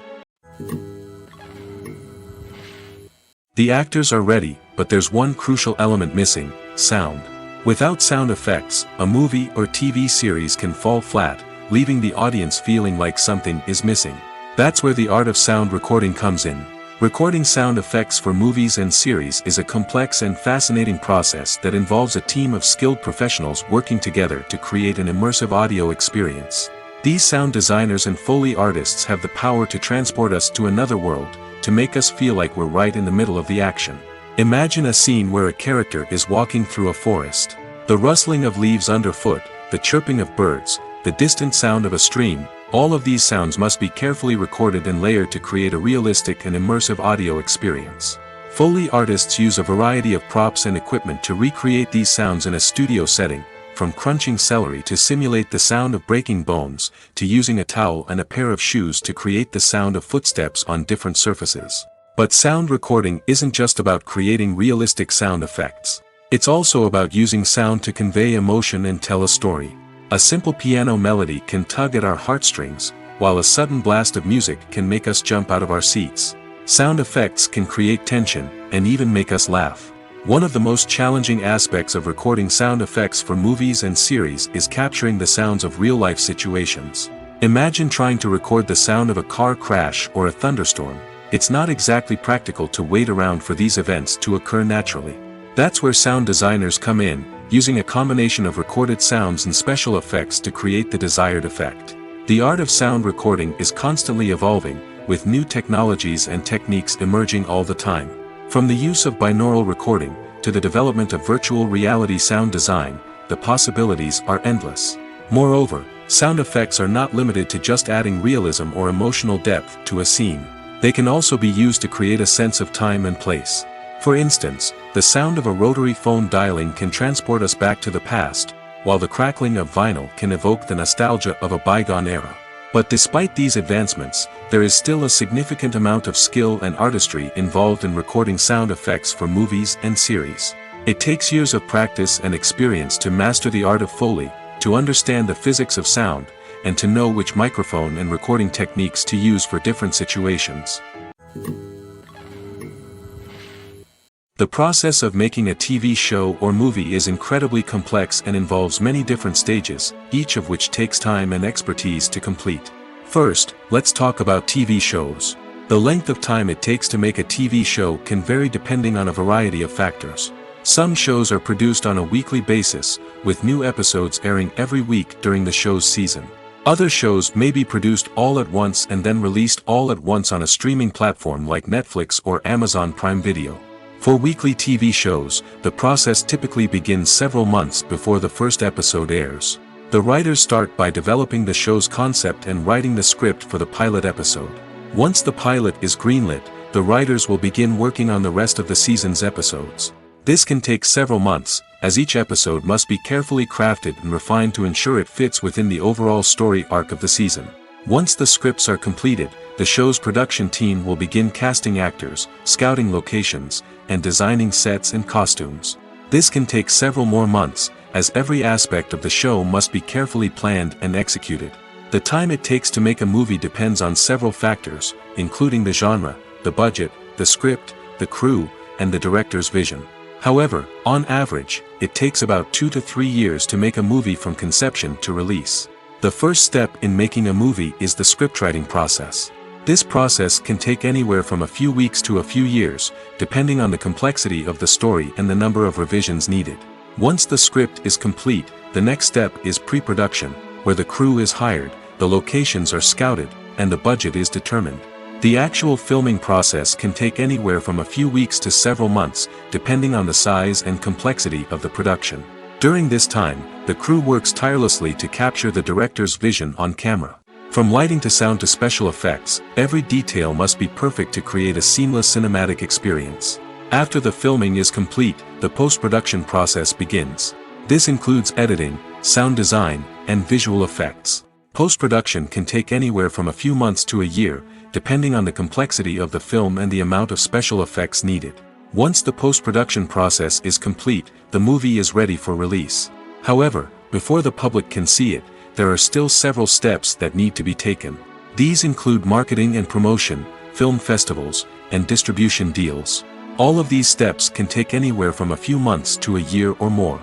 The actors are ready, but there's one crucial element missing: sound. Without sound effects, a movie or TV series can fall flat, leaving the audience feeling like something is missing. That's where the art of sound recording comes in. Recording sound effects for movies and series is a complex and fascinating process that involves a team of skilled professionals working together to create an immersive audio experience. These sound designers and Foley artists have the power to transport us to another world, to make us feel like we're right in the middle of the action. Imagine a scene where a character is walking through a forest. The rustling of leaves underfoot, the chirping of birds, the distant sound of a stream, all of these sounds must be carefully recorded and layered to create a realistic and immersive audio experience. Foley artists use a variety of props and equipment to recreate these sounds in a studio setting, from crunching celery to simulate the sound of breaking bones, to using a towel and a pair of shoes to create the sound of footsteps on different surfaces. But sound recording isn't just about creating realistic sound effects. It's also about using sound to convey emotion and tell a story. A simple piano melody can tug at our heartstrings, while a sudden blast of music can make us jump out of our seats. Sound effects can create tension, and even make us laugh. One of the most challenging aspects of recording sound effects for movies and series is capturing the sounds of real-life situations. Imagine trying to record the sound of a car crash or a thunderstorm. It's not exactly practical to wait around for these events to occur naturally. That's where sound designers come in, using a combination of recorded sounds and special effects to create the desired effect. The art of sound recording is constantly evolving, with new technologies and techniques emerging all the time. From the use of binaural recording, to the development of virtual reality sound design, the possibilities are endless. Moreover, sound effects are not limited to just adding realism or emotional depth to a scene. They can also be used to create a sense of time and place. For instance, the sound of a rotary phone dialing can transport us back to the past, while the crackling of vinyl can evoke the nostalgia of a bygone era. But despite these advancements, there is still a significant amount of skill and artistry involved in recording sound effects for movies and series. It takes years of practice and experience to master the art of Foley, to understand the physics of sound, and to know which microphone and recording techniques to use for different situations. The process of making a TV show or movie is incredibly complex and involves many different stages, each of which takes time and expertise to complete. First, let's talk about TV shows. The length of time it takes to make a TV show can vary depending on a variety of factors. Some shows are produced on a weekly basis, with new episodes airing every week during the show's season. Other shows may be produced all at once and then released all at once on a streaming platform like Netflix or Amazon Prime Video. For weekly TV shows, the process typically begins several months before the first episode airs. The writers start by developing the show's concept and writing the script for the pilot episode. Once the pilot is greenlit, the writers will begin working on the rest of the season's episodes. This can take several months, as each episode must be carefully crafted and refined to ensure it fits within the overall story arc of the season. Once the scripts are completed, the show's production team will begin casting actors, scouting locations, and designing sets and costumes. This can take several more months, as every aspect of the show must be carefully planned and executed. The time it takes to make a movie depends on several factors, including the genre, the budget, the script, the crew, and the director's vision. However, on average, it takes about 2 to 3 years to make a movie from conception to release. The first step in making a movie is the scriptwriting process. This process can take anywhere from a few weeks to a few years, depending on the complexity of the story and the number of revisions needed. Once the script is complete, the next step is pre-production, where the crew is hired, the locations are scouted, and the budget is determined. The actual filming process can take anywhere from a few weeks to several months, depending on the size and complexity of the production. During this time, the crew works tirelessly to capture the director's vision on camera. From lighting to sound to special effects, every detail must be perfect to create a seamless cinematic experience. After the filming is complete, the post-production process begins. This includes editing, sound design, and visual effects. Post-production can take anywhere from a few months to a year, depending on the complexity of the film and the amount of special effects needed. Once the post-production process is complete, the movie is ready for release. However, before the public can see it, there are still several steps that need to be taken. These include marketing and promotion, film festivals, and distribution deals. All of these steps can take anywhere from a few months to a year or more.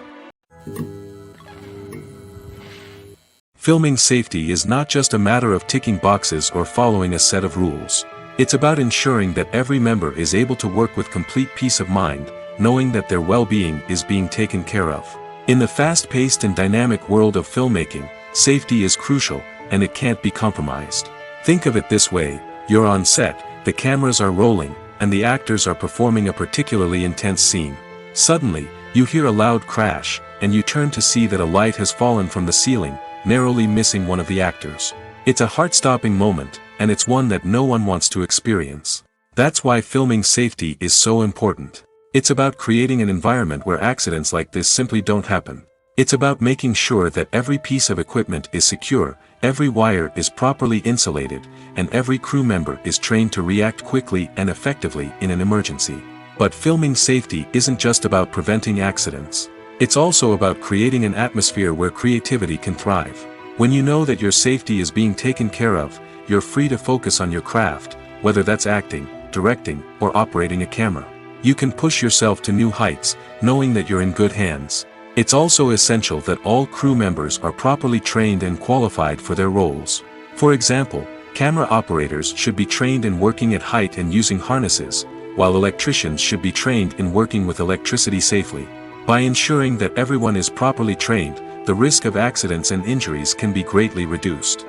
Filming safety is not just a matter of ticking boxes or following a set of rules. It's about ensuring that every member is able to work with complete peace of mind, knowing that their well-being is being taken care of. In the fast-paced and dynamic world of filmmaking, safety is crucial, and it can't be compromised. Think of it this way: you're on set, the cameras are rolling, and the actors are performing a particularly intense scene. Suddenly, you hear a loud crash, and you turn to see that a light has fallen from the ceiling, narrowly missing one of the actors. It's a heart-stopping moment, and it's one that no one wants to experience. That's why filming safety is so important. It's about creating an environment where accidents like this simply don't happen. It's about making sure that every piece of equipment is secure, every wire is properly insulated, and every crew member is trained to react quickly and effectively in an emergency. But filming safety isn't just about preventing accidents. It's also about creating an atmosphere where creativity can thrive. When you know that your safety is being taken care of, you're free to focus on your craft, whether that's acting, directing, or operating a camera. You can push yourself to new heights, knowing that you're in good hands. It's also essential that all crew members are properly trained and qualified for their roles. For example, camera operators should be trained in working at height and using harnesses, while electricians should be trained in working with electricity safely. By ensuring that everyone is properly trained, the risk of accidents and injuries can be greatly reduced.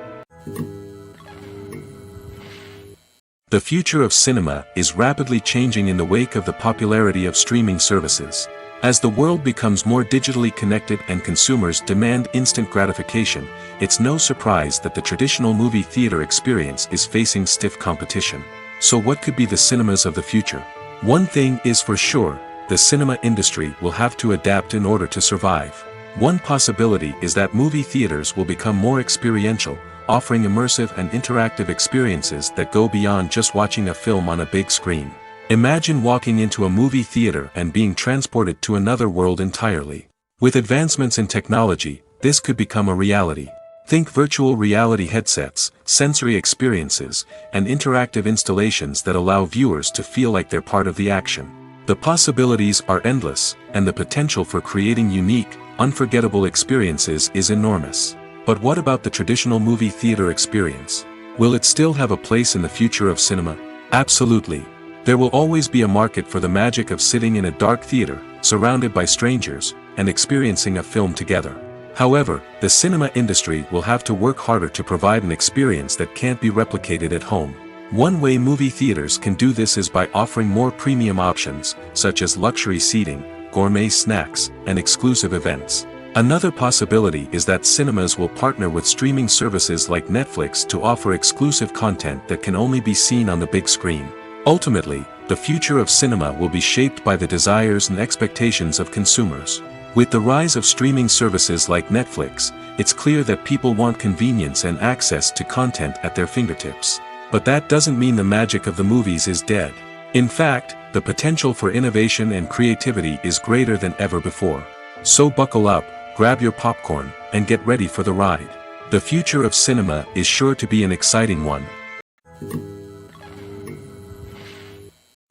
The future of cinema is rapidly changing in the wake of the popularity of streaming services. As the world becomes more digitally connected and consumers demand instant gratification, it's no surprise that the traditional movie theater experience is facing stiff competition. So what could be the cinemas of the future? One thing is for sure: the cinema industry will have to adapt in order to survive. One possibility is that movie theaters will become more experiential, offering immersive and interactive experiences that go beyond just watching a film on a big screen. Imagine walking into a movie theater and being transported to another world entirely. With advancements in technology, this could become a reality. Think virtual reality headsets, sensory experiences, and interactive installations that allow viewers to feel like they're part of the action. The possibilities are endless, and the potential for creating unique, unforgettable experiences is enormous. But what about the traditional movie theater experience? Will it still have a place in the future of cinema? Absolutely. There will always be a market for the magic of sitting in a dark theater, surrounded by strangers, and experiencing a film together. However, the cinema industry will have to work harder to provide an experience that can't be replicated at home. One way movie theaters can do this is by offering more premium options, such as luxury seating, gourmet snacks, and exclusive events. Another possibility is that cinemas will partner with streaming services like Netflix to offer exclusive content that can only be seen on the big screen. Ultimately, the future of cinema will be shaped by the desires and expectations of consumers. With the rise of streaming services like Netflix, it's clear that people want convenience and access to content at their fingertips. But that doesn't mean the magic of the movies is dead. In fact, the potential for innovation and creativity is greater than ever before. So buckle up, grab your popcorn, and get ready for the ride. The future of cinema is sure to be an exciting one.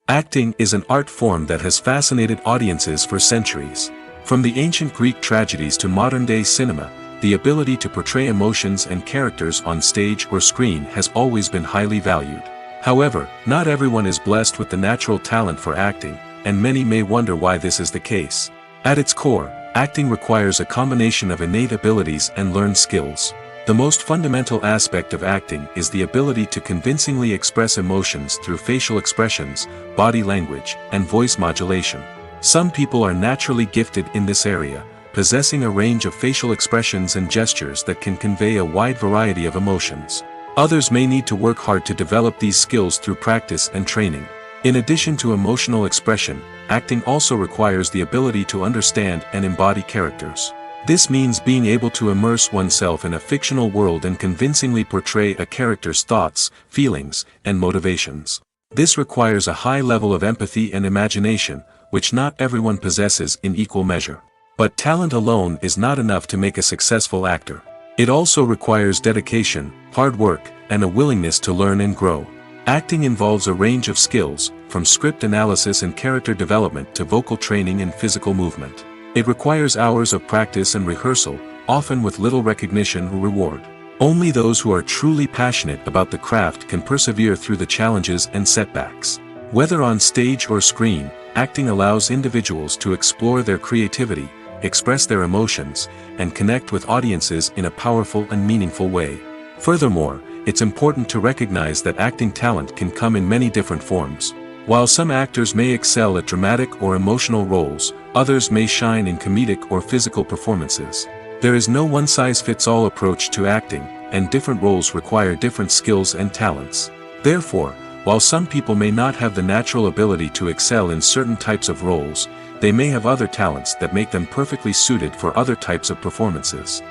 Acting is an art form that has fascinated audiences for centuries. From the ancient Greek tragedies to modern-day cinema, the ability to portray emotions and characters on stage or screen has always been highly valued. However, not everyone is blessed with the natural talent for acting, and many may wonder why this is the case. At its core, acting requires a combination of innate abilities and learned skills. The most fundamental aspect of acting is the ability to convincingly express emotions through facial expressions, body language, and voice modulation. Some people are naturally gifted in this area, possessing a range of facial expressions and gestures that can convey a wide variety of emotions. Others may need to work hard to develop these skills through practice and training. In addition to emotional expression, acting also requires the ability to understand and embody characters. This means being able to immerse oneself in a fictional world and convincingly portray a character's thoughts, feelings, and motivations. This requires a high level of empathy and imagination, which not everyone possesses in equal measure. But talent alone is not enough to make a successful actor. It also requires dedication, hard work, and a willingness to learn and grow. Acting involves a range of skills, from script analysis and character development to vocal training and physical movement. It requires hours of practice and rehearsal, often with little recognition or reward. Only those who are truly passionate about the craft can persevere through the challenges and setbacks. Whether on stage or screen, acting allows individuals to explore their creativity, express their emotions, and connect with audiences in a powerful and meaningful way. Furthermore, it's important to recognize that acting talent can come in many different forms. While some actors may excel at dramatic or emotional roles, others may shine in comedic or physical performances. There is no one-size-fits-all approach to acting, and different roles require different skills and talents. Therefore, while some people may not have the natural ability to excel in certain types of roles, they may have other talents that make them perfectly suited for other types of performances.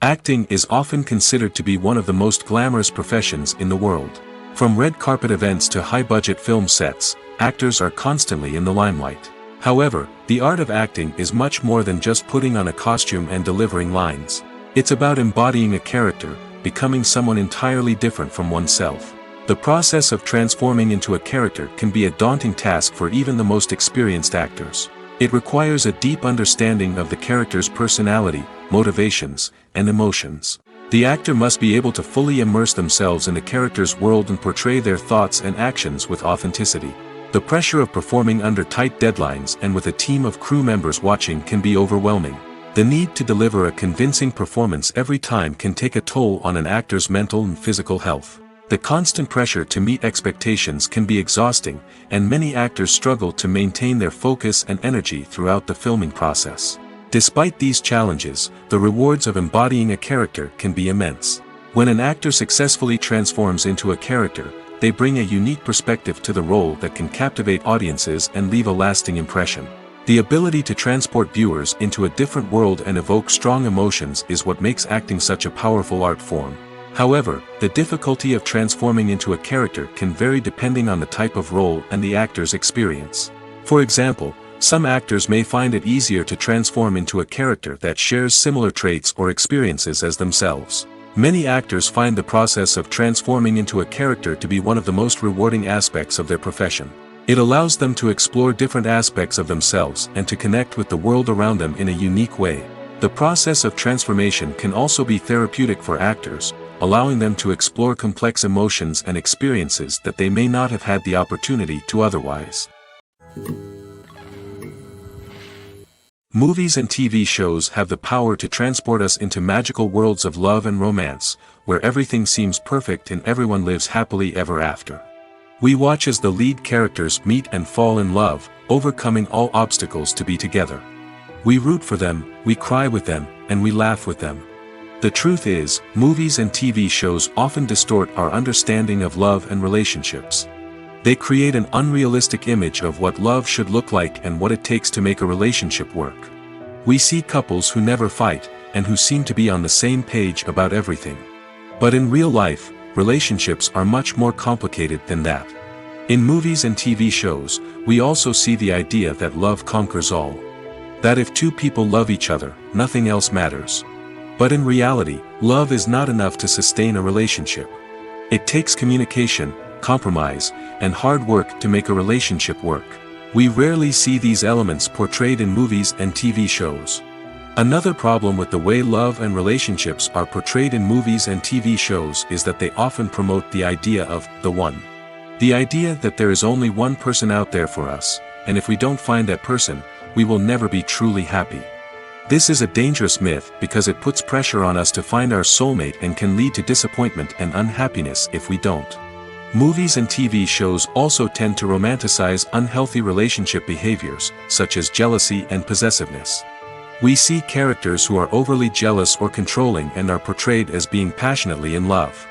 Acting is often considered to be one of the most glamorous professions in the world. From red carpet events to high-budget film sets, actors are constantly in the limelight. However, the art of acting is much more than just putting on a costume and delivering lines. It's about embodying a character, becoming someone entirely different from oneself. The process of transforming into a character can be a daunting task for even the most experienced actors. It requires a deep understanding of the character's personality, motivations, and emotions. The actor must be able to fully immerse themselves in the character's world and portray their thoughts and actions with authenticity. The pressure of performing under tight deadlines and with a team of crew members watching can be overwhelming. The need to deliver a convincing performance every time can take a toll on an actor's mental and physical health. The constant pressure to meet expectations can be exhausting, and many actors struggle to maintain their focus and energy throughout the filming process. Despite these challenges, the rewards of embodying a character can be immense. When an actor successfully transforms into a character, they bring a unique perspective to the role that can captivate audiences and leave a lasting impression. The ability to transport viewers into a different world and evoke strong emotions is what makes acting such a powerful art form. However, the difficulty of transforming into a character can vary depending on the type of role and the actor's experience. For example, some actors may find it easier to transform into a character that shares similar traits or experiences as themselves. Many actors find the process of transforming into a character to be one of the most rewarding aspects of their profession. It allows them to explore different aspects of themselves and to connect with the world around them in a unique way. The process of transformation can also be therapeutic for actors, allowing them to explore complex emotions and experiences that they may not have had the opportunity to otherwise. Movies and TV shows have the power to transport us into magical worlds of love and romance, where everything seems perfect and everyone lives happily ever after. We watch as the lead characters meet and fall in love, overcoming all obstacles to be together. We root for them, we cry with them, and we laugh with them. The truth is, movies and TV shows often distort our understanding of love and relationships. They create an unrealistic image of what love should look like and what it takes to make a relationship work. We see couples who never fight, and who seem to be on the same page about everything. But in real life, relationships are much more complicated than that. In movies and TV shows, we also see the idea that love conquers all. That if two people love each other, nothing else matters. But in reality, love is not enough to sustain a relationship. It takes communication, compromise, and hard work to make a relationship work. We rarely see these elements portrayed in movies and TV shows. Another problem with the way love and relationships are portrayed in movies and TV shows is that they often promote the idea of the one. The idea that there is only one person out there for us, and if we don't find that person, we will never be truly happy. This is a dangerous myth because it puts pressure on us to find our soulmate and can lead to disappointment and unhappiness if we don't. Movies and TV shows also tend to romanticize unhealthy relationship behaviors, such as jealousy and possessiveness. We see characters who are overly jealous or controlling and are portrayed as being passionately in love.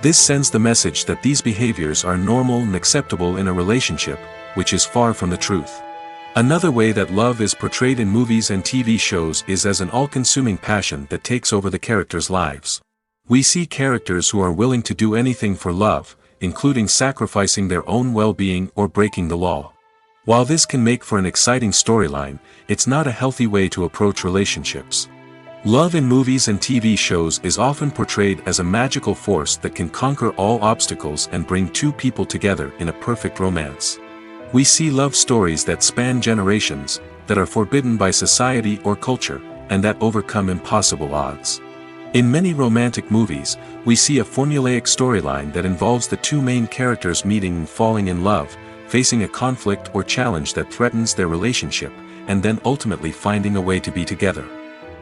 This sends the message that these behaviors are normal and acceptable in a relationship, which is far from the truth. Another way that love is portrayed in movies and TV shows is as an all-consuming passion that takes over the characters' lives. We see characters who are willing to do anything for love, including sacrificing their own well-being or breaking the law. While this can make for an exciting storyline, it's not a healthy way to approach relationships. Love in movies and TV shows is often portrayed as a magical force that can conquer all obstacles and bring two people together in a perfect romance. We see love stories that span generations, that are forbidden by society or culture, and that overcome impossible odds. In many romantic movies, we see a formulaic storyline that involves the two main characters meeting and falling in love, facing a conflict or challenge that threatens their relationship, and then ultimately finding a way to be together.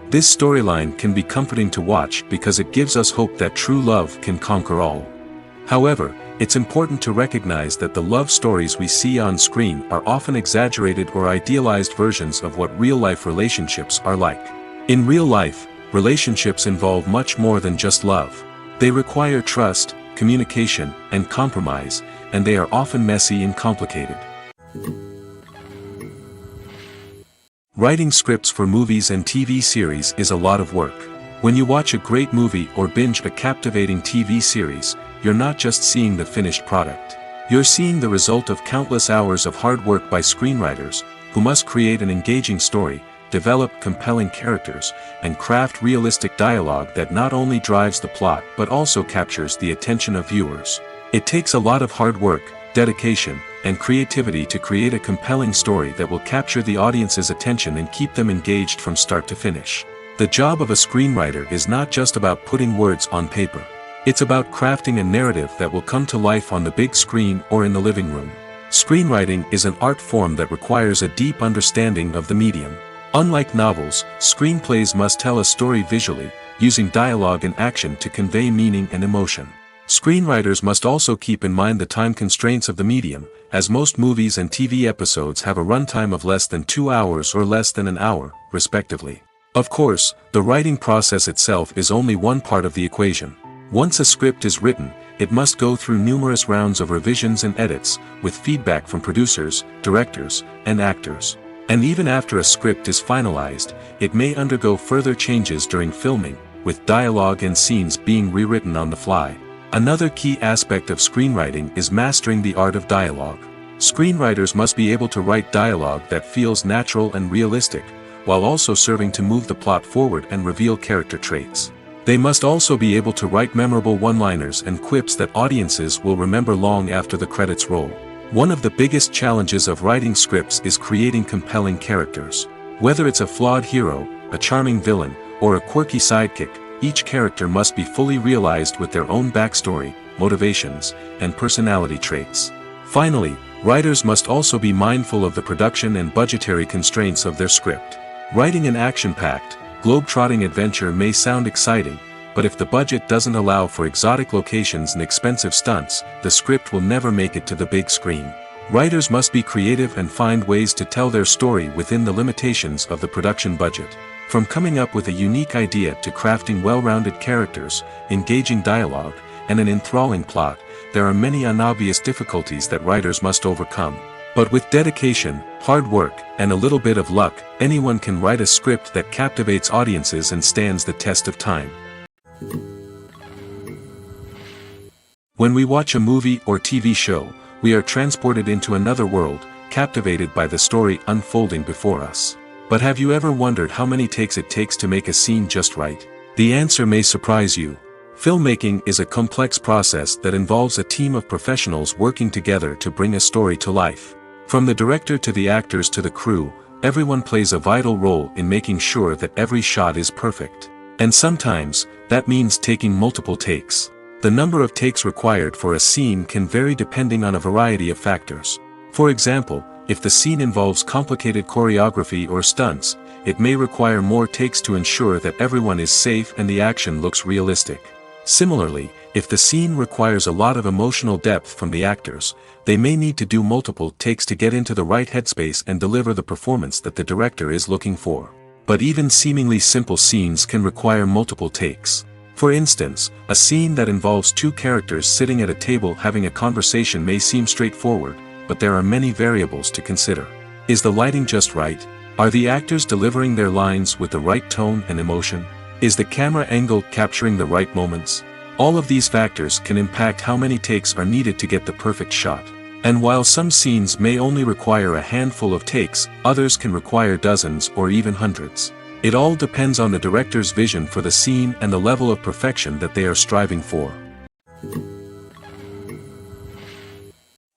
This storyline can be comforting to watch because it gives us hope that true love can conquer all. However, it's important to recognize that the love stories we see on screen are often exaggerated or idealized versions of what real-life relationships are like. In real life, relationships involve much more than just love. They require trust, communication, and compromise, and they are often messy and complicated. Writing scripts for movies and TV series is a lot of work. When you watch a great movie or binge a captivating TV series, you're not just seeing the finished product. You're seeing the result of countless hours of hard work by screenwriters, who must create an engaging story, develop compelling characters, and craft realistic dialogue that not only drives the plot but also captures the attention of viewers. It takes a lot of hard work, dedication, and creativity to create a compelling story that will capture the audience's attention and keep them engaged from start to finish. The job of a screenwriter is not just about putting words on paper. It's about crafting a narrative that will come to life on the big screen or in the living room. Screenwriting is an art form that requires a deep understanding of the medium. Unlike novels, screenplays must tell a story visually, using dialogue and action to convey meaning and emotion. Screenwriters must also keep in mind the time constraints of the medium, as most movies and TV episodes have a runtime of less than 2 hours or less than an hour, respectively. Of course, the writing process itself is only one part of the equation. Once a script is written, it must go through numerous rounds of revisions and edits, with feedback from producers, directors, and actors. And even after a script is finalized, it may undergo further changes during filming, with dialogue and scenes being rewritten on the fly. Another key aspect of screenwriting is mastering the art of dialogue. Screenwriters must be able to write dialogue that feels natural and realistic, while also serving to move the plot forward and reveal character traits. They must also be able to write memorable one-liners and quips that audiences will remember long after the credits roll. One of the biggest challenges of writing scripts is creating compelling characters. Whether it's a flawed hero, a charming villain, or a quirky sidekick, each character must be fully realized with their own backstory, motivations, and personality traits. Finally, writers must also be mindful of the production and budgetary constraints of their script. Writing an action-packed, globe-trotting adventure may sound exciting, but if the budget doesn't allow for exotic locations and expensive stunts, the script will never make it to the big screen. Writers must be creative and find ways to tell their story within the limitations of the production budget. From coming up with a unique idea to crafting well-rounded characters, engaging dialogue, and an enthralling plot, there are many unobvious difficulties that writers must overcome. But with dedication, hard work, and a little bit of luck, anyone can write a script that captivates audiences and stands the test of time. When we watch a movie or TV show, we are transported into another world, captivated by the story unfolding before us. But have you ever wondered how many takes it takes to make a scene just right? The answer may surprise you. Filmmaking is a complex process that involves a team of professionals working together to bring a story to life. From the director to the actors to the crew, everyone plays a vital role in making sure that every shot is perfect. And sometimes, that means taking multiple takes. The number of takes required for a scene can vary depending on a variety of factors. For example, if the scene involves complicated choreography or stunts, it may require more takes to ensure that everyone is safe and the action looks realistic. Similarly, if the scene requires a lot of emotional depth from the actors, they may need to do multiple takes to get into the right headspace and deliver the performance that the director is looking for. But even seemingly simple scenes can require multiple takes. For instance, a scene that involves two characters sitting at a table having a conversation may seem straightforward, but there are many variables to consider. Is the lighting just right? Are the actors delivering their lines with the right tone and emotion? Is the camera angle capturing the right moments? All of these factors can impact how many takes are needed to get the perfect shot. And while some scenes may only require a handful of takes, others can require dozens or even hundreds. It all depends on the director's vision for the scene and the level of perfection that they are striving for.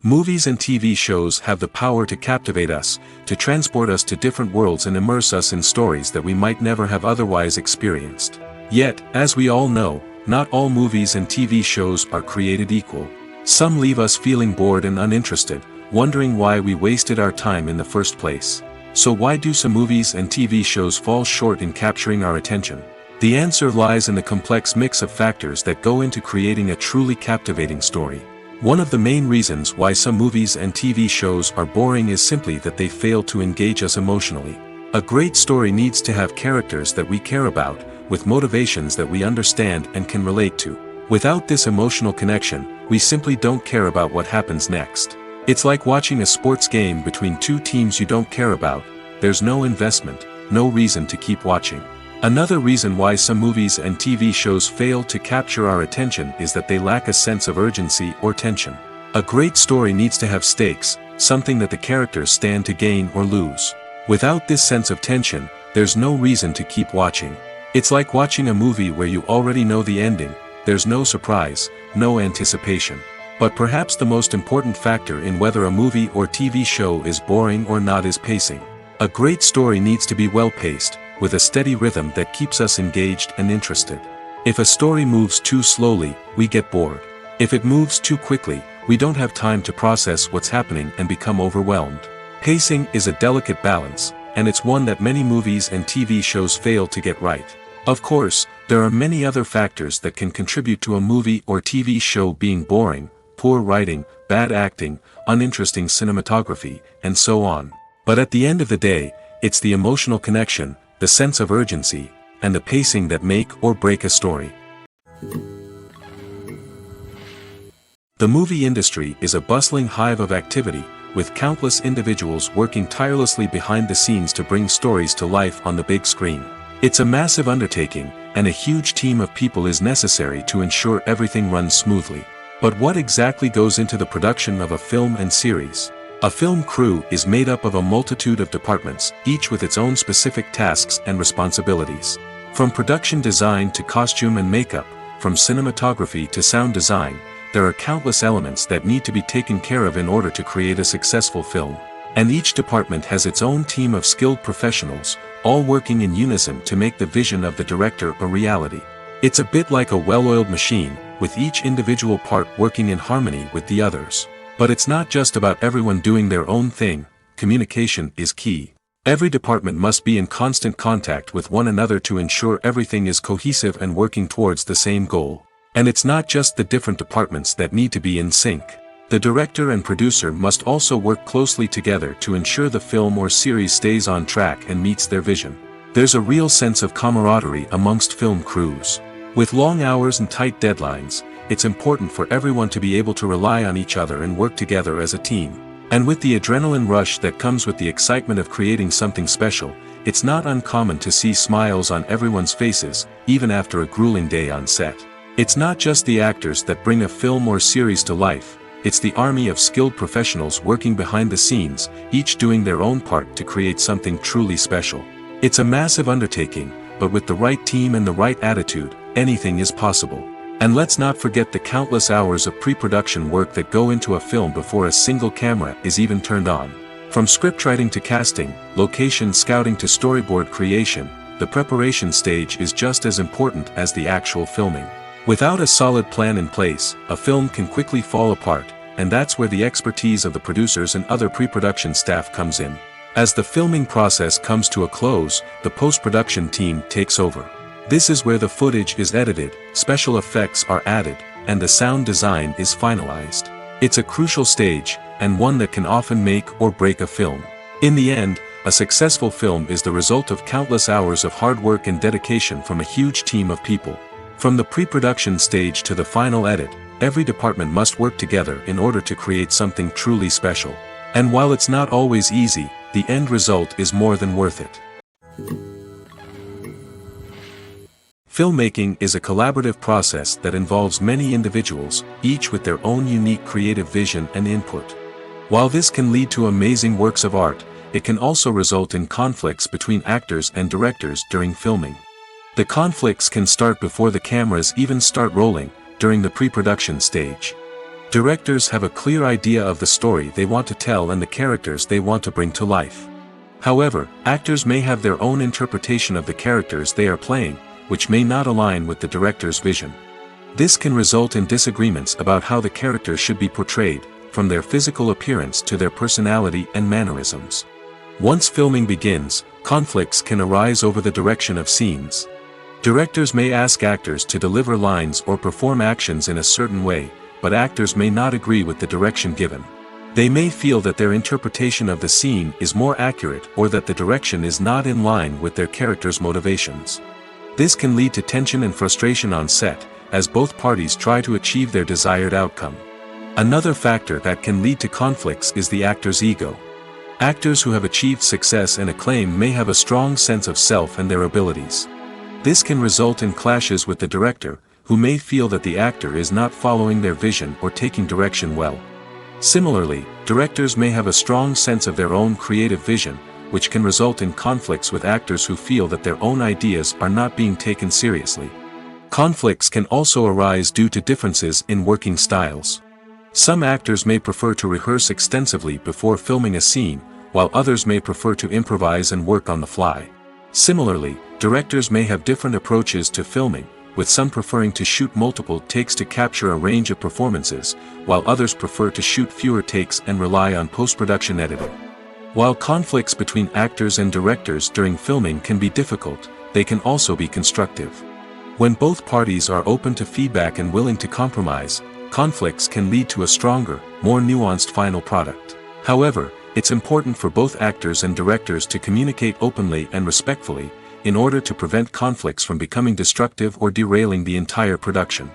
Movies and TV shows have the power to captivate us, to transport us to different worlds and immerse us in stories that we might never have otherwise experienced. Yet, as we all know, not all movies and TV shows are created equal. Some leave us feeling bored and uninterested, wondering why we wasted our time in the first place. So why do some movies and TV shows fall short in capturing our attention? The answer lies in the complex mix of factors that go into creating a truly captivating story. One of the main reasons why some movies and TV shows are boring is simply that they fail to engage us emotionally. A great story needs to have characters that we care about, with motivations that we understand and can relate to. Without this emotional connection, we simply don't care about what happens next. It's like watching a sports game between two teams you don't care about. There's no investment, no reason to keep watching. Another reason why some movies and TV shows fail to capture our attention is that they lack a sense of urgency or tension. A great story needs to have stakes, something that the characters stand to gain or lose. Without this sense of tension, there's no reason to keep watching. It's like watching a movie where you already know the ending. There's no surprise, no anticipation. But perhaps the most important factor in whether a movie or TV show is boring or not is pacing. A great story needs to be well-paced, with a steady rhythm that keeps us engaged and interested. If a story moves too slowly, we get bored. If it moves too quickly, we don't have time to process what's happening and become overwhelmed. Pacing is a delicate balance, and it's one that many movies and TV shows fail to get right. Of course, there are many other factors that can contribute to a movie or TV show being boring: poor writing, bad acting, uninteresting cinematography, and so on. But at the end of the day, it's the emotional connection, the sense of urgency, and the pacing that make or break a story. The movie industry is a bustling hive of activity, with countless individuals working tirelessly behind the scenes to bring stories to life on the big screen. It's a massive undertaking, and a huge team of people is necessary to ensure everything runs smoothly. But what exactly goes into the production of a film and series? A film crew is made up of a multitude of departments, each with its own specific tasks and responsibilities. From production design to costume and makeup, from cinematography to sound design, there are countless elements that need to be taken care of in order to create a successful film. And each department has its own team of skilled professionals, all working in unison to make the vision of the director a reality. It's a bit like a well-oiled machine, with each individual part working in harmony with the others. But it's not just about everyone doing their own thing. Communication is key. Every department must be in constant contact with one another to ensure everything is cohesive and working towards the same goal. And it's not just the different departments that need to be in sync. The director and producer must also work closely together to ensure the film or series stays on track and meets their vision. There's a real sense of camaraderie amongst film crews. With long hours and tight deadlines, it's important for everyone to be able to rely on each other and work together as a team. And with the adrenaline rush that comes with the excitement of creating something special, it's not uncommon to see smiles on everyone's faces, even after a grueling day on set. It's not just the actors that bring a film or series to life, it's the army of skilled professionals working behind the scenes, each doing their own part to create something truly special. It's a massive undertaking, but with the right team and the right attitude, anything is possible. And let's not forget the countless hours of pre-production work that go into a film before a single camera is even turned on. From scriptwriting to casting, location scouting to storyboard creation, the preparation stage is just as important as the actual filming. Without a solid plan in place, a film can quickly fall apart, and that's where the expertise of the producers and other pre-production staff comes in. As the filming process comes to a close, the post-production team takes over. This is where the footage is edited, special effects are added, and the sound design is finalized. It's a crucial stage, and one that can often make or break a film. In the end, a successful film is the result of countless hours of hard work and dedication from a huge team of people. From the pre-production stage to the final edit, every department must work together in order to create something truly special. And while it's not always easy, the end result is more than worth it. Filmmaking is a collaborative process that involves many individuals, each with their own unique creative vision and input. While this can lead to amazing works of art, it can also result in conflicts between actors and directors during filming. The conflicts can start before the cameras even start rolling, during the pre-production stage. Directors have a clear idea of the story they want to tell and the characters they want to bring to life. However, actors may have their own interpretation of the characters they are playing, which may not align with the director's vision. This can result in disagreements about how the characters should be portrayed, from their physical appearance to their personality and mannerisms. Once filming begins, conflicts can arise over the direction of scenes. Directors may ask actors to deliver lines or perform actions in a certain way, but actors may not agree with the direction given. They may feel that their interpretation of the scene is more accurate or that the direction is not in line with their character's motivations. This can lead to tension and frustration on set, as both parties try to achieve their desired outcome. Another factor that can lead to conflicts is the actor's ego. Actors who have achieved success and acclaim may have a strong sense of self and their abilities. This can result in clashes with the director, who may feel that the actor is not following their vision or taking direction well. Similarly, directors may have a strong sense of their own creative vision, which can result in conflicts with actors who feel that their own ideas are not being taken seriously. Conflicts can also arise due to differences in working styles. Some actors may prefer to rehearse extensively before filming a scene, while others may prefer to improvise and work on the fly. Similarly, directors may have different approaches to filming, with some preferring to shoot multiple takes to capture a range of performances, while others prefer to shoot fewer takes and rely on post-production editing. While conflicts between actors and directors during filming can be difficult, they can also be constructive. When both parties are open to feedback and willing to compromise, conflicts can lead to a stronger, more nuanced final product. However, it's important for both actors and directors to communicate openly and respectfully, in order to prevent conflicts from becoming destructive or derailing the entire production.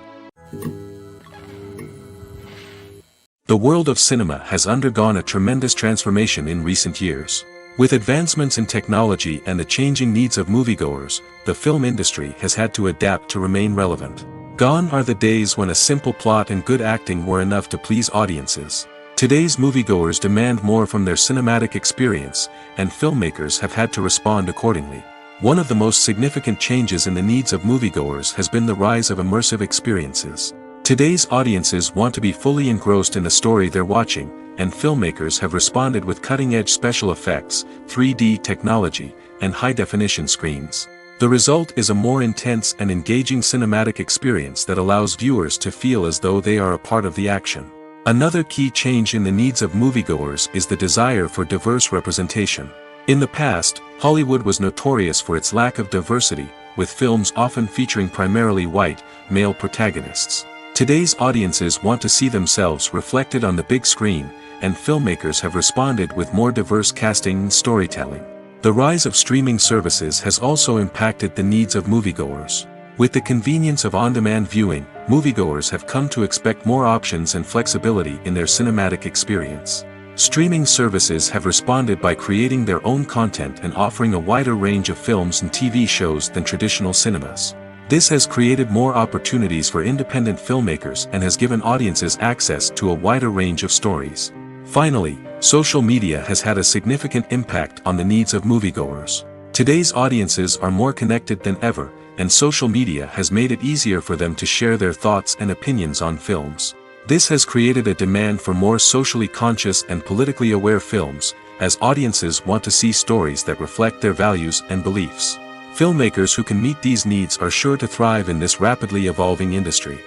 The world of cinema has undergone a tremendous transformation in recent years. With advancements in technology and the changing needs of moviegoers, the film industry has had to adapt to remain relevant. Gone are the days when a simple plot and good acting were enough to please audiences. Today's moviegoers demand more from their cinematic experience, and filmmakers have had to respond accordingly. One of the most significant changes in the needs of moviegoers has been the rise of immersive experiences. Today's audiences want to be fully engrossed in the story they're watching, and filmmakers have responded with cutting-edge special effects, 3D technology, and high-definition screens. The result is a more intense and engaging cinematic experience that allows viewers to feel as though they are a part of the action. Another key change in the needs of moviegoers is the desire for diverse representation. In the past, Hollywood was notorious for its lack of diversity, with films often featuring primarily white, male protagonists. Today's audiences want to see themselves reflected on the big screen, and filmmakers have responded with more diverse casting and storytelling. The rise of streaming services has also impacted the needs of moviegoers. With the convenience of on-demand viewing, moviegoers have come to expect more options and flexibility in their cinematic experience. Streaming services have responded by creating their own content and offering a wider range of films and TV shows than traditional cinemas. This has created more opportunities for independent filmmakers and has given audiences access to a wider range of stories. Finally, social media has had a significant impact on the needs of moviegoers. Today's audiences are more connected than ever, and social media has made it easier for them to share their thoughts and opinions on films. This has created a demand for more socially conscious and politically aware films, as audiences want to see stories that reflect their values and beliefs. Filmmakers who can meet these needs are sure to thrive in this rapidly evolving industry.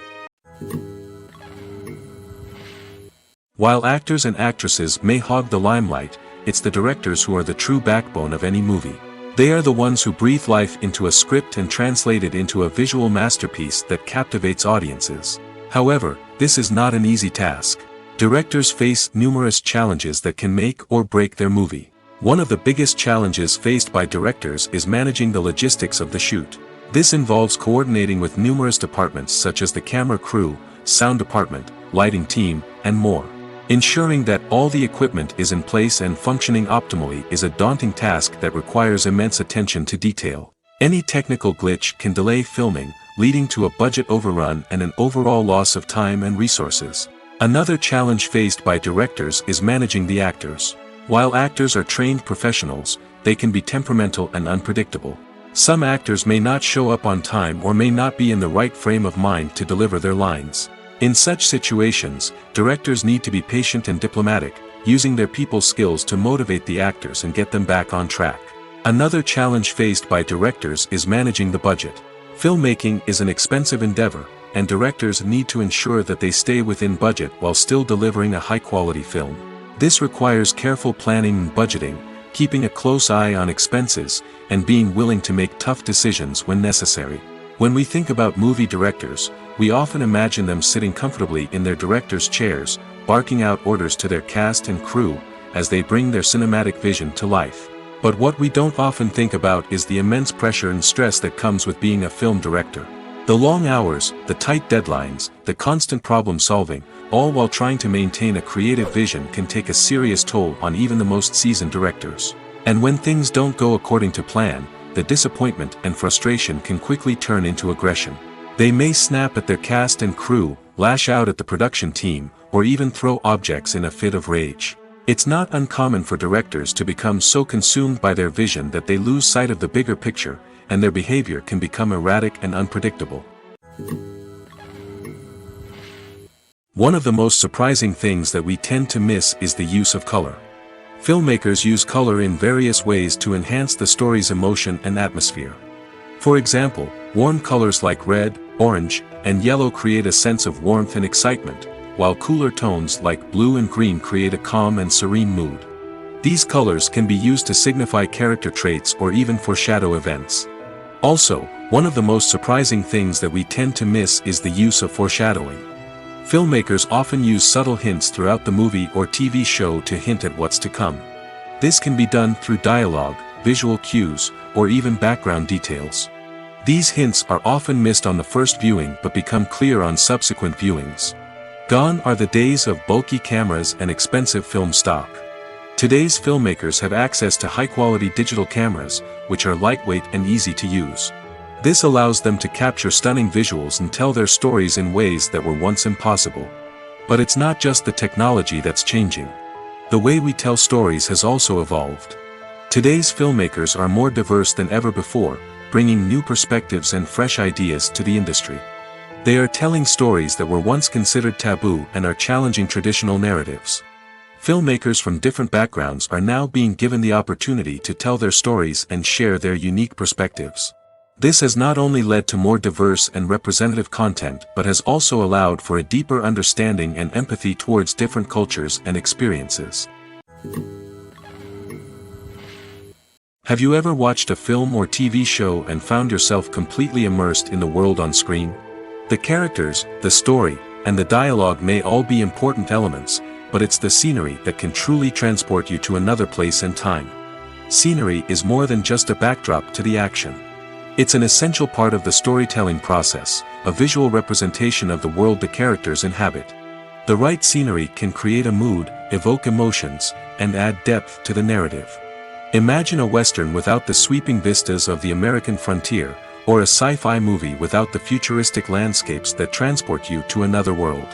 While actors and actresses may hog the limelight, it's the directors who are the true backbone of any movie. They are the ones who breathe life into a script and translate it into a visual masterpiece that captivates audiences. However, this is not an easy task. Directors face numerous challenges that can make or break their movie. One of the biggest challenges faced by directors is managing the logistics of the shoot. This involves coordinating with numerous departments such as the camera crew, sound department, lighting team, and more. Ensuring that all the equipment is in place and functioning optimally is a daunting task that requires immense attention to detail. Any technical glitch can delay filming, leading to a budget overrun and an overall loss of time and resources. Another challenge faced by directors is managing the actors. While actors are trained professionals, they can be temperamental and unpredictable. Some actors may not show up on time or may not be in the right frame of mind to deliver their lines. In such situations, directors need to be patient and diplomatic, using their people skills to motivate the actors and get them back on track. Another challenge faced by directors is managing the budget. Filmmaking is an expensive endeavor, and directors need to ensure that they stay within budget while still delivering a high-quality film. This requires careful planning and budgeting, keeping a close eye on expenses, and being willing to make tough decisions when necessary. When we think about movie directors, we often imagine them sitting comfortably in their director's chairs, barking out orders to their cast and crew, as they bring their cinematic vision to life. But what we don't often think about is the immense pressure and stress that comes with being a film director. The long hours, the tight deadlines, the constant problem solving, all while trying to maintain a creative vision can take a serious toll on even the most seasoned directors. And when things don't go according to plan, the disappointment and frustration can quickly turn into aggression. They may snap at their cast and crew, lash out at the production team, or even throw objects in a fit of rage. It's not uncommon for directors to become so consumed by their vision that they lose sight of the bigger picture, and their behavior can become erratic and unpredictable. One of the most surprising things that we tend to miss is the use of color. Filmmakers use color in various ways to enhance the story's emotion and atmosphere. For example, warm colors like red, orange, and yellow create a sense of warmth and excitement, while cooler tones like blue and green create a calm and serene mood. These colors can be used to signify character traits or even foreshadow events. Also, one of the most surprising things that we tend to miss is the use of foreshadowing. Filmmakers often use subtle hints throughout the movie or TV show to hint at what's to come. This can be done through dialogue, visual cues, or even background details. These hints are often missed on the first viewing but become clear on subsequent viewings. Gone are the days of bulky cameras and expensive film stock. Today's filmmakers have access to high-quality digital cameras, which are lightweight and easy to use. This allows them to capture stunning visuals and tell their stories in ways that were once impossible. But it's not just the technology that's changing. The way we tell stories has also evolved. Today's filmmakers are more diverse than ever before, bringing new perspectives and fresh ideas to the industry. They are telling stories that were once considered taboo and are challenging traditional narratives. Filmmakers from different backgrounds are now being given the opportunity to tell their stories and share their unique perspectives. This has not only led to more diverse and representative content but has also allowed for a deeper understanding and empathy towards different cultures and experiences. Have you ever watched a film or TV show and found yourself completely immersed in the world on screen? The characters, the story, and the dialogue may all be important elements, but it's the scenery that can truly transport you to another place and time. Scenery is more than just a backdrop to the action. It's an essential part of the storytelling process, a visual representation of the world the characters inhabit. The right scenery can create a mood, evoke emotions, and add depth to the narrative. Imagine a Western without the sweeping vistas of the American frontier, or a sci-fi movie without the futuristic landscapes that transport you to another world.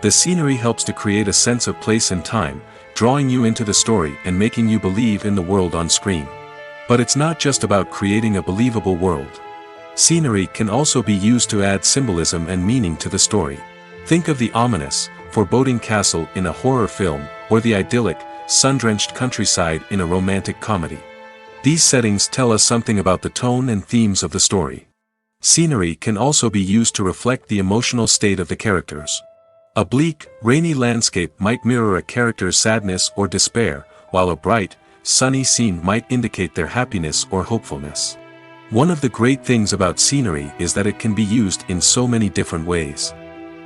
The scenery helps to create a sense of place and time, drawing you into the story and making you believe in the world on screen. But it's not just about creating a believable world. Scenery can also be used to add symbolism and meaning to the story. Think of the ominous, foreboding castle in a horror film, or the idyllic, sun-drenched countryside in a romantic comedy. These settings tell us something about the tone and themes of the story. Scenery can also be used to reflect the emotional state of the characters. A bleak, rainy landscape might mirror a character's sadness or despair, while a bright, sunny scene might indicate their happiness or hopefulness. One of the great things about scenery is that it can be used in so many different ways.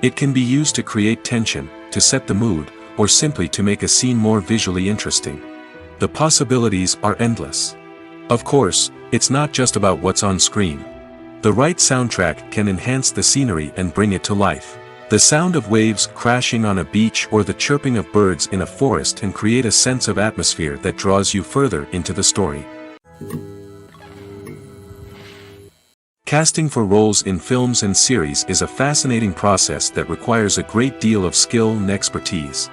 It can be used to create tension, to set the mood, or simply to make a scene more visually interesting. The possibilities are endless. Of course, it's not just about what's on screen. The right soundtrack can enhance the scenery and bring it to life. The sound of waves crashing on a beach or the chirping of birds in a forest can create a sense of atmosphere that draws you further into the story. Casting for roles in films and series is a fascinating process that requires a great deal of skill and expertise.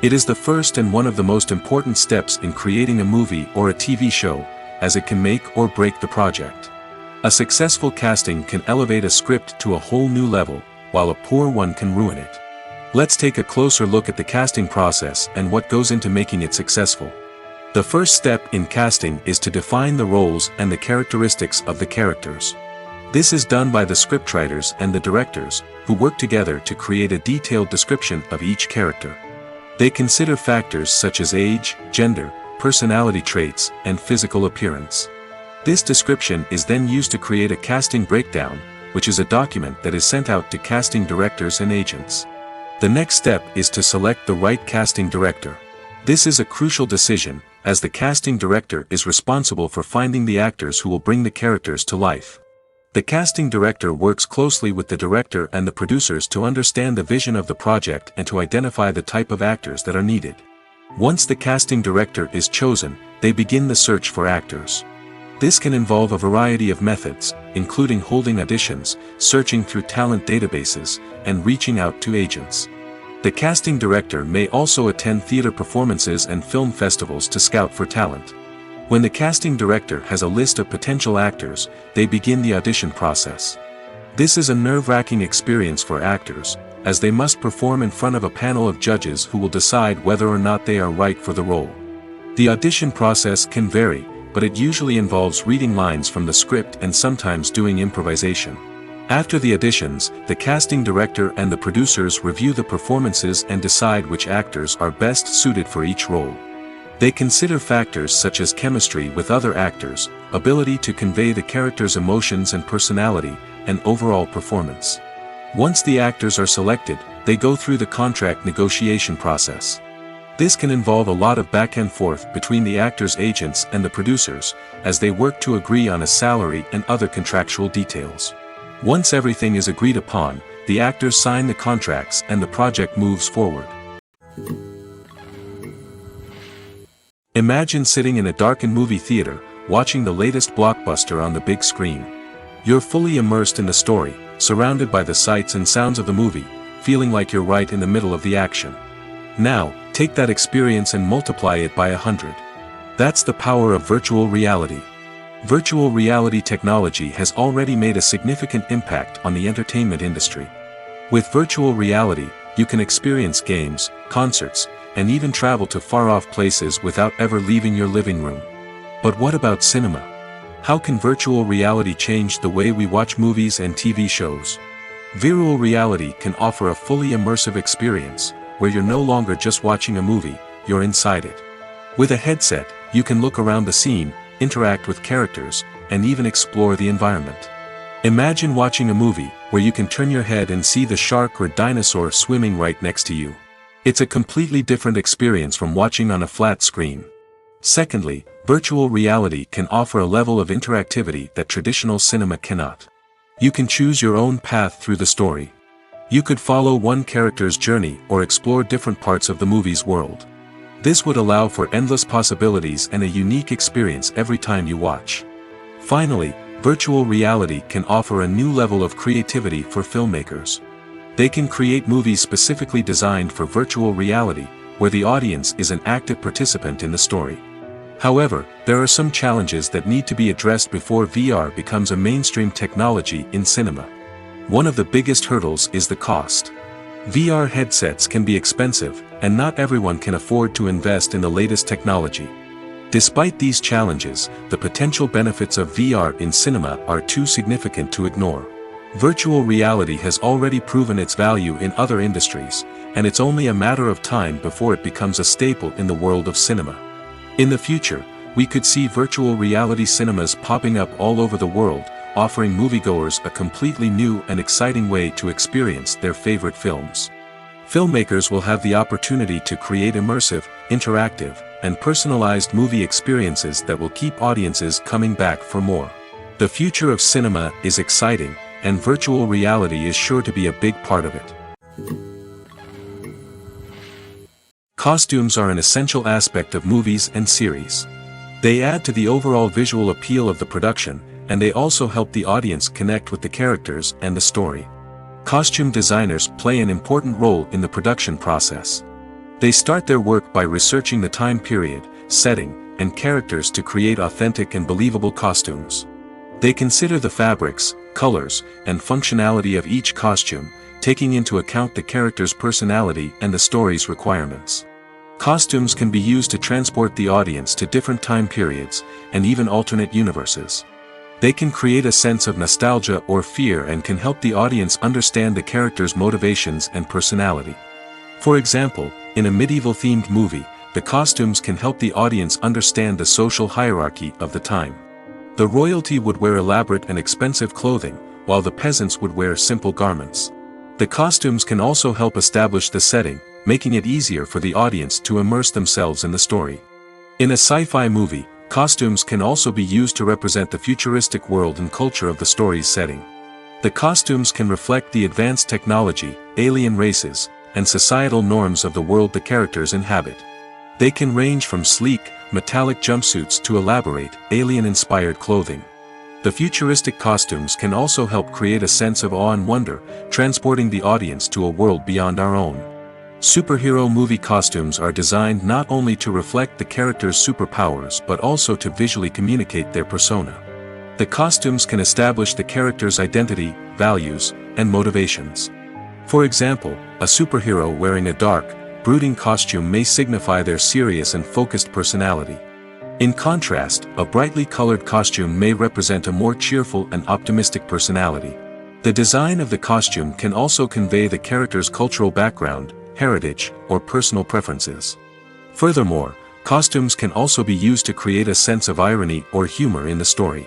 It is the first and one of the most important steps in creating a movie or a TV show, as it can make or break the project. A successful casting can elevate a script to a whole new level, while a poor one can ruin it. Let's take a closer look at the casting process and what goes into making it successful. The first step in casting is to define the roles and the characteristics of the characters. This is done by the scriptwriters and the directors, who work together to create a detailed description of each character. They consider factors such as age, gender, personality traits, and physical appearance. This description is then used to create a casting breakdown, which is a document that is sent out to casting directors and agents. The next step is to select the right casting director. This is a crucial decision, as the casting director is responsible for finding the actors who will bring the characters to life. The casting director works closely with the director and the producers to understand the vision of the project and to identify the type of actors that are needed. Once the casting director is chosen, they begin the search for actors. This can involve a variety of methods, including holding auditions, searching through talent databases, and reaching out to agents. The casting director may also attend theater performances and film festivals to scout for talent. When the casting director has a list of potential actors, they begin the audition process. This is a nerve-wracking experience for actors, as they must perform in front of a panel of judges who will decide whether or not they are right for the role. The audition process can vary, but it usually involves reading lines from the script and sometimes doing improvisation. After the auditions, the casting director and the producers review the performances and decide which actors are best suited for each role. They consider factors such as chemistry with other actors, ability to convey the character's emotions and personality, and overall performance. Once the actors are selected, they go through the contract negotiation process. This can involve a lot of back and forth between the actors' agents and the producers, as they work to agree on a salary and other contractual details. Once everything is agreed upon, the actors sign the contracts and the project moves forward. Imagine sitting in a darkened movie theater, watching the latest blockbuster on the big screen. You're fully immersed in the story, surrounded by the sights and sounds of the movie, feeling like you're right in the middle of the action. Now, take that experience and multiply it by 100. That's the power of virtual reality. Virtual reality technology has already made a significant impact on the entertainment industry. With virtual reality, you can experience games, concerts, and even travel to far-off places without ever leaving your living room. But what about cinema? How can virtual reality change the way we watch movies and TV shows? Virtual reality can offer a fully immersive experience, where you're no longer just watching a movie, you're inside it. With a headset, you can look around the scene, interact with characters, and even explore the environment. Imagine watching a movie where you can turn your head and see the shark or dinosaur swimming right next to you. It's a completely different experience from watching on a flat screen. Secondly, virtual reality can offer a level of interactivity that traditional cinema cannot. You can choose your own path through the story. You could follow one character's journey or explore different parts of the movie's world. This would allow for endless possibilities and a unique experience every time you watch. Finally, virtual reality can offer a new level of creativity for filmmakers. They can create movies specifically designed for virtual reality, where the audience is an active participant in the story. However, there are some challenges that need to be addressed before VR becomes a mainstream technology in cinema. One of the biggest hurdles is the cost. VR headsets can be expensive, and not everyone can afford to invest in the latest technology. Despite these challenges, the potential benefits of VR in cinema are too significant to ignore. Virtual reality has already proven its value in other industries, and it's only a matter of time before it becomes a staple in the world of cinema. In the future, we could see virtual reality cinemas popping up all over the world, offering moviegoers a completely new and exciting way to experience their favorite films. Filmmakers will have the opportunity to create immersive, interactive, and personalized movie experiences that will keep audiences coming back for more. The future of cinema is exciting, and virtual reality is sure to be a big part of it. Costumes are an essential aspect of movies and series. They add to the overall visual appeal of the production, and they also help the audience connect with the characters and the story. Costume designers play an important role in the production process. They start their work by researching the time period, setting, and characters to create authentic and believable costumes. They consider the fabrics, colors, and functionality of each costume, taking into account the character's personality and the story's requirements. Costumes can be used to transport the audience to different time periods, and even alternate universes. They can create a sense of nostalgia or fear and can help the audience understand the character's motivations and personality. For example, in a medieval-themed movie, the costumes can help the audience understand the social hierarchy of the time. The royalty would wear elaborate and expensive clothing, while the peasants would wear simple garments. The costumes can also help establish the setting, making it easier for the audience to immerse themselves in the story. In a sci-fi movie, costumes can also be used to represent the futuristic world and culture of the story's setting. The costumes can reflect the advanced technology, alien races, and societal norms of the world the characters inhabit. They can range from sleek, metallic jumpsuits to elaborate, alien-inspired clothing. The futuristic costumes can also help create a sense of awe and wonder, transporting the audience to a world beyond our own. Superhero movie costumes are designed not only to reflect the character's superpowers but also to visually communicate their persona. The costumes can establish the character's identity, values, and motivations. For example, a superhero wearing a dark, brooding costume may signify their serious and focused personality. In contrast, a brightly colored costume may represent a more cheerful and optimistic personality. The design of the costume can also convey the character's cultural background, heritage, or personal preferences. Furthermore, costumes can also be used to create a sense of irony or humor in the story.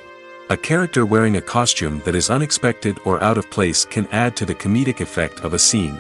A character wearing a costume that is unexpected or out of place can add to the comedic effect of a scene.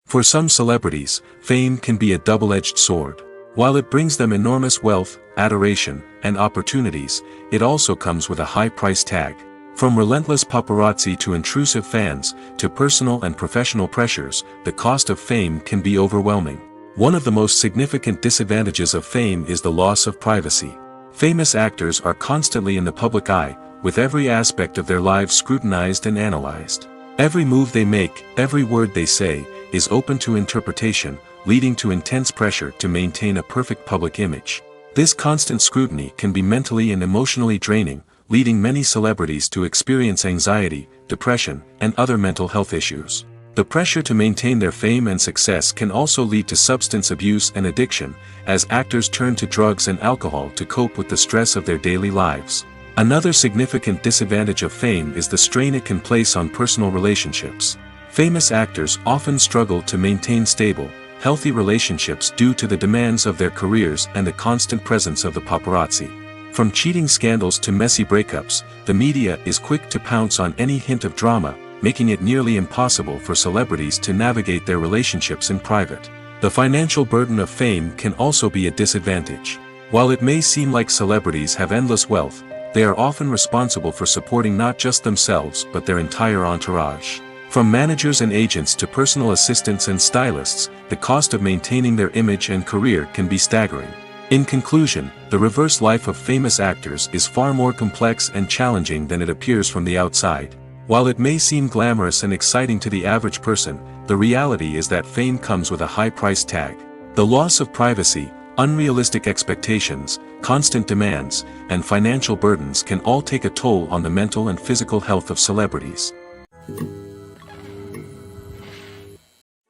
For some celebrities, fame can be a double-edged sword. While it brings them enormous wealth, adoration, and opportunities, it also comes with a high price tag. From relentless paparazzi to intrusive fans, to personal and professional pressures, the cost of fame can be overwhelming. One of the most significant disadvantages of fame is the loss of privacy. Famous actors are constantly in the public eye, with every aspect of their lives scrutinized and analyzed. Every move they make, every word they say, is open to interpretation, leading to intense pressure to maintain a perfect public image. This constant scrutiny can be mentally and emotionally draining, leading many celebrities to experience anxiety, depression, and other mental health issues. The pressure to maintain their fame and success can also lead to substance abuse and addiction, as actors turn to drugs and alcohol to cope with the stress of their daily lives. Another significant disadvantage of fame is the strain it can place on personal relationships. Famous actors often struggle to maintain stable, healthy relationships due to the demands of their careers and the constant presence of the paparazzi. From cheating scandals to messy breakups, the media is quick to pounce on any hint of drama, making it nearly impossible for celebrities to navigate their relationships in private. The financial burden of fame can also be a disadvantage. While it may seem like celebrities have endless wealth, they are often responsible for supporting not just themselves but their entire entourage. From managers and agents to personal assistants and stylists, the cost of maintaining their image and career can be staggering. In conclusion, the reverse life of famous actors is far more complex and challenging than it appears from the outside. While it may seem glamorous and exciting to the average person, the reality is that fame comes with a high price tag. The loss of privacy, unrealistic expectations, constant demands, and financial burdens can all take a toll on the mental and physical health of celebrities.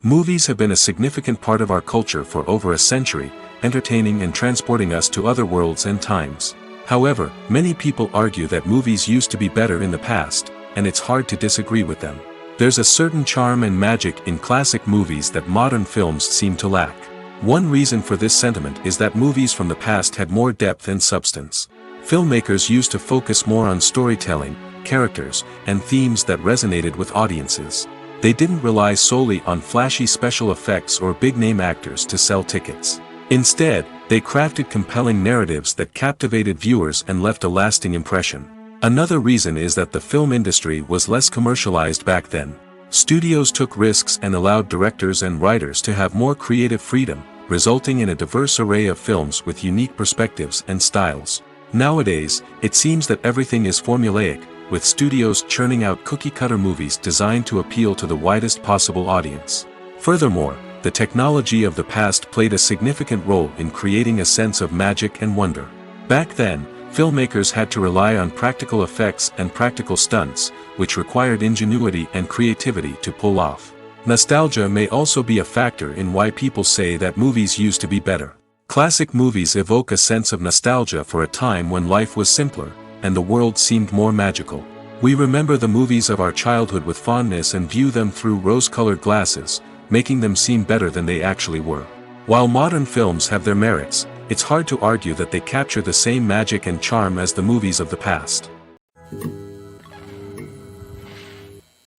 Movies have been a significant part of our culture for over a century, entertaining and transporting us to other worlds and times. However, many people argue that movies used to be better in the past, and it's hard to disagree with them. There's a certain charm and magic in classic movies that modern films seem to lack. One reason for this sentiment is that movies from the past had more depth and substance. Filmmakers used to focus more on storytelling, characters, and themes that resonated with audiences. They didn't rely solely on flashy special effects or big-name actors to sell tickets. Instead, they crafted compelling narratives that captivated viewers and left a lasting impression. Another reason is that the film industry was less commercialized back then. Studios took risks and allowed directors and writers to have more creative freedom, resulting in a diverse array of films with unique perspectives and styles. Nowadays, it seems that everything is formulaic, with studios churning out cookie-cutter movies designed to appeal to the widest possible audience. Furthermore, the technology of the past played a significant role in creating a sense of magic and wonder. Back then, filmmakers had to rely on practical effects and practical stunts, which required ingenuity and creativity to pull off. Nostalgia may also be a factor in why people say that movies used to be better. Classic movies evoke a sense of nostalgia for a time when life was simpler, and the world seemed more magical. We remember the movies of our childhood with fondness and view them through rose-colored glasses, making them seem better than they actually were. While modern films have their merits, it's hard to argue that they capture the same magic and charm as the movies of the past.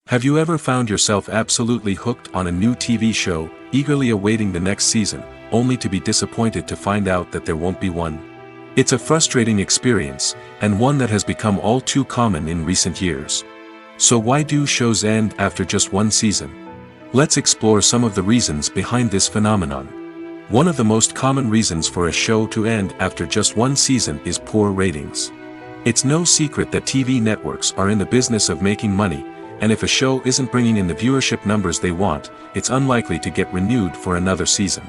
Have you ever found yourself absolutely hooked on a new TV show, eagerly awaiting the next season, only to be disappointed to find out that there won't be one? It's a frustrating experience, and one that has become all too common in recent years. So why do shows end after just one season? Let's explore some of the reasons behind this phenomenon. One of the most common reasons for a show to end after just one season is poor ratings. It's no secret that TV networks are in the business of making money, and if a show isn't bringing in the viewership numbers they want, it's unlikely to get renewed for another season.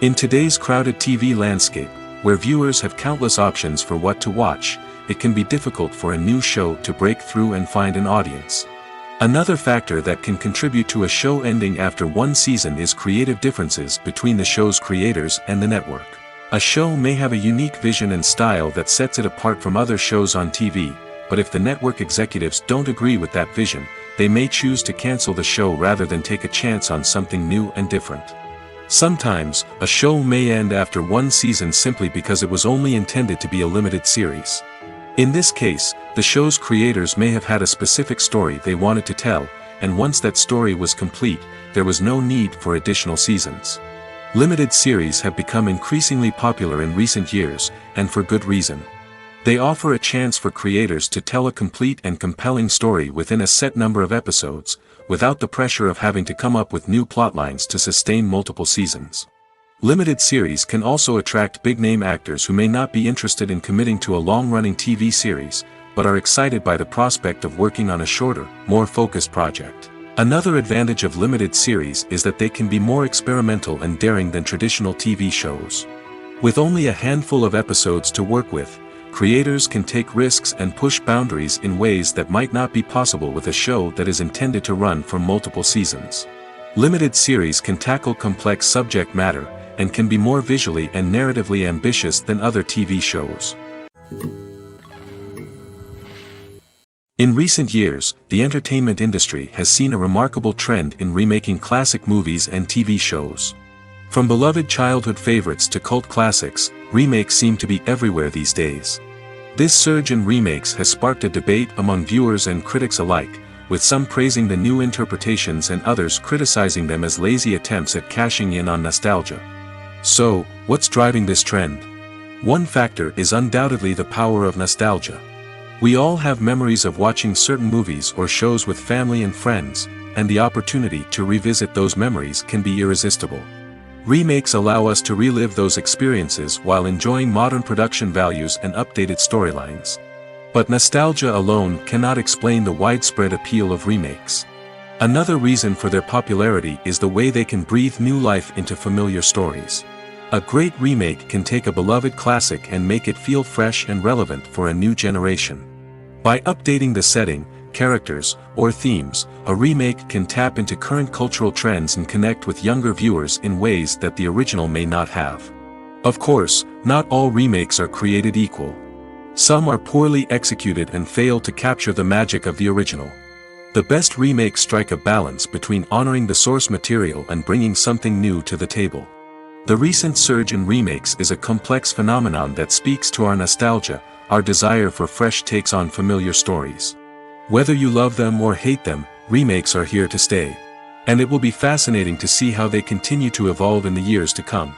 In today's crowded TV landscape, where viewers have countless options for what to watch, it can be difficult for a new show to break through and find an audience. Another factor that can contribute to a show ending after one season is creative differences between the show's creators and the network. A show may have a unique vision and style that sets it apart from other shows on TV, but if the network executives don't agree with that vision, they may choose to cancel the show rather than take a chance on something new and different. Sometimes, a show may end after one season simply because it was only intended to be a limited series. In this case, the show's creators may have had a specific story they wanted to tell, and once that story was complete, there was no need for additional seasons. Limited series have become increasingly popular in recent years, and for good reason. They offer a chance for creators to tell a complete and compelling story within a set number of episodes, without the pressure of having to come up with new plotlines to sustain multiple seasons. Limited series can also attract big-name actors who may not be interested in committing to a long-running TV series, but are excited by the prospect of working on a shorter, more focused project. Another advantage of limited series is that they can be more experimental and daring than traditional TV shows. With only a handful of episodes to work with, creators can take risks and push boundaries in ways that might not be possible with a show that is intended to run for multiple seasons. Limited series can tackle complex subject matter, and can be more visually and narratively ambitious than other TV shows. In recent years, the entertainment industry has seen a remarkable trend in remaking classic movies and TV shows. From beloved childhood favorites to cult classics, remakes seem to be everywhere these days. This surge in remakes has sparked a debate among viewers and critics alike, with some praising the new interpretations and others criticizing them as lazy attempts at cashing in on nostalgia. So, what's driving this trend? One factor is undoubtedly the power of nostalgia. We all have memories of watching certain movies or shows with family and friends, and the opportunity to revisit those memories can be irresistible. Remakes allow us to relive those experiences while enjoying modern production values and updated storylines. But nostalgia alone cannot explain the widespread appeal of remakes. Another reason for their popularity is the way they can breathe new life into familiar stories. A great remake can take a beloved classic and make it feel fresh and relevant for a new generation. By updating the setting, characters, or themes, a remake can tap into current cultural trends and connect with younger viewers in ways that the original may not have. Of course, not all remakes are created equal. Some are poorly executed and fail to capture the magic of the original. The best remakes strike a balance between honoring the source material and bringing something new to the table. The recent surge in remakes is a complex phenomenon that speaks to our nostalgia, our desire for fresh takes on familiar stories. Whether you love them or hate them, remakes are here to stay. And it will be fascinating to see how they continue to evolve in the years to come.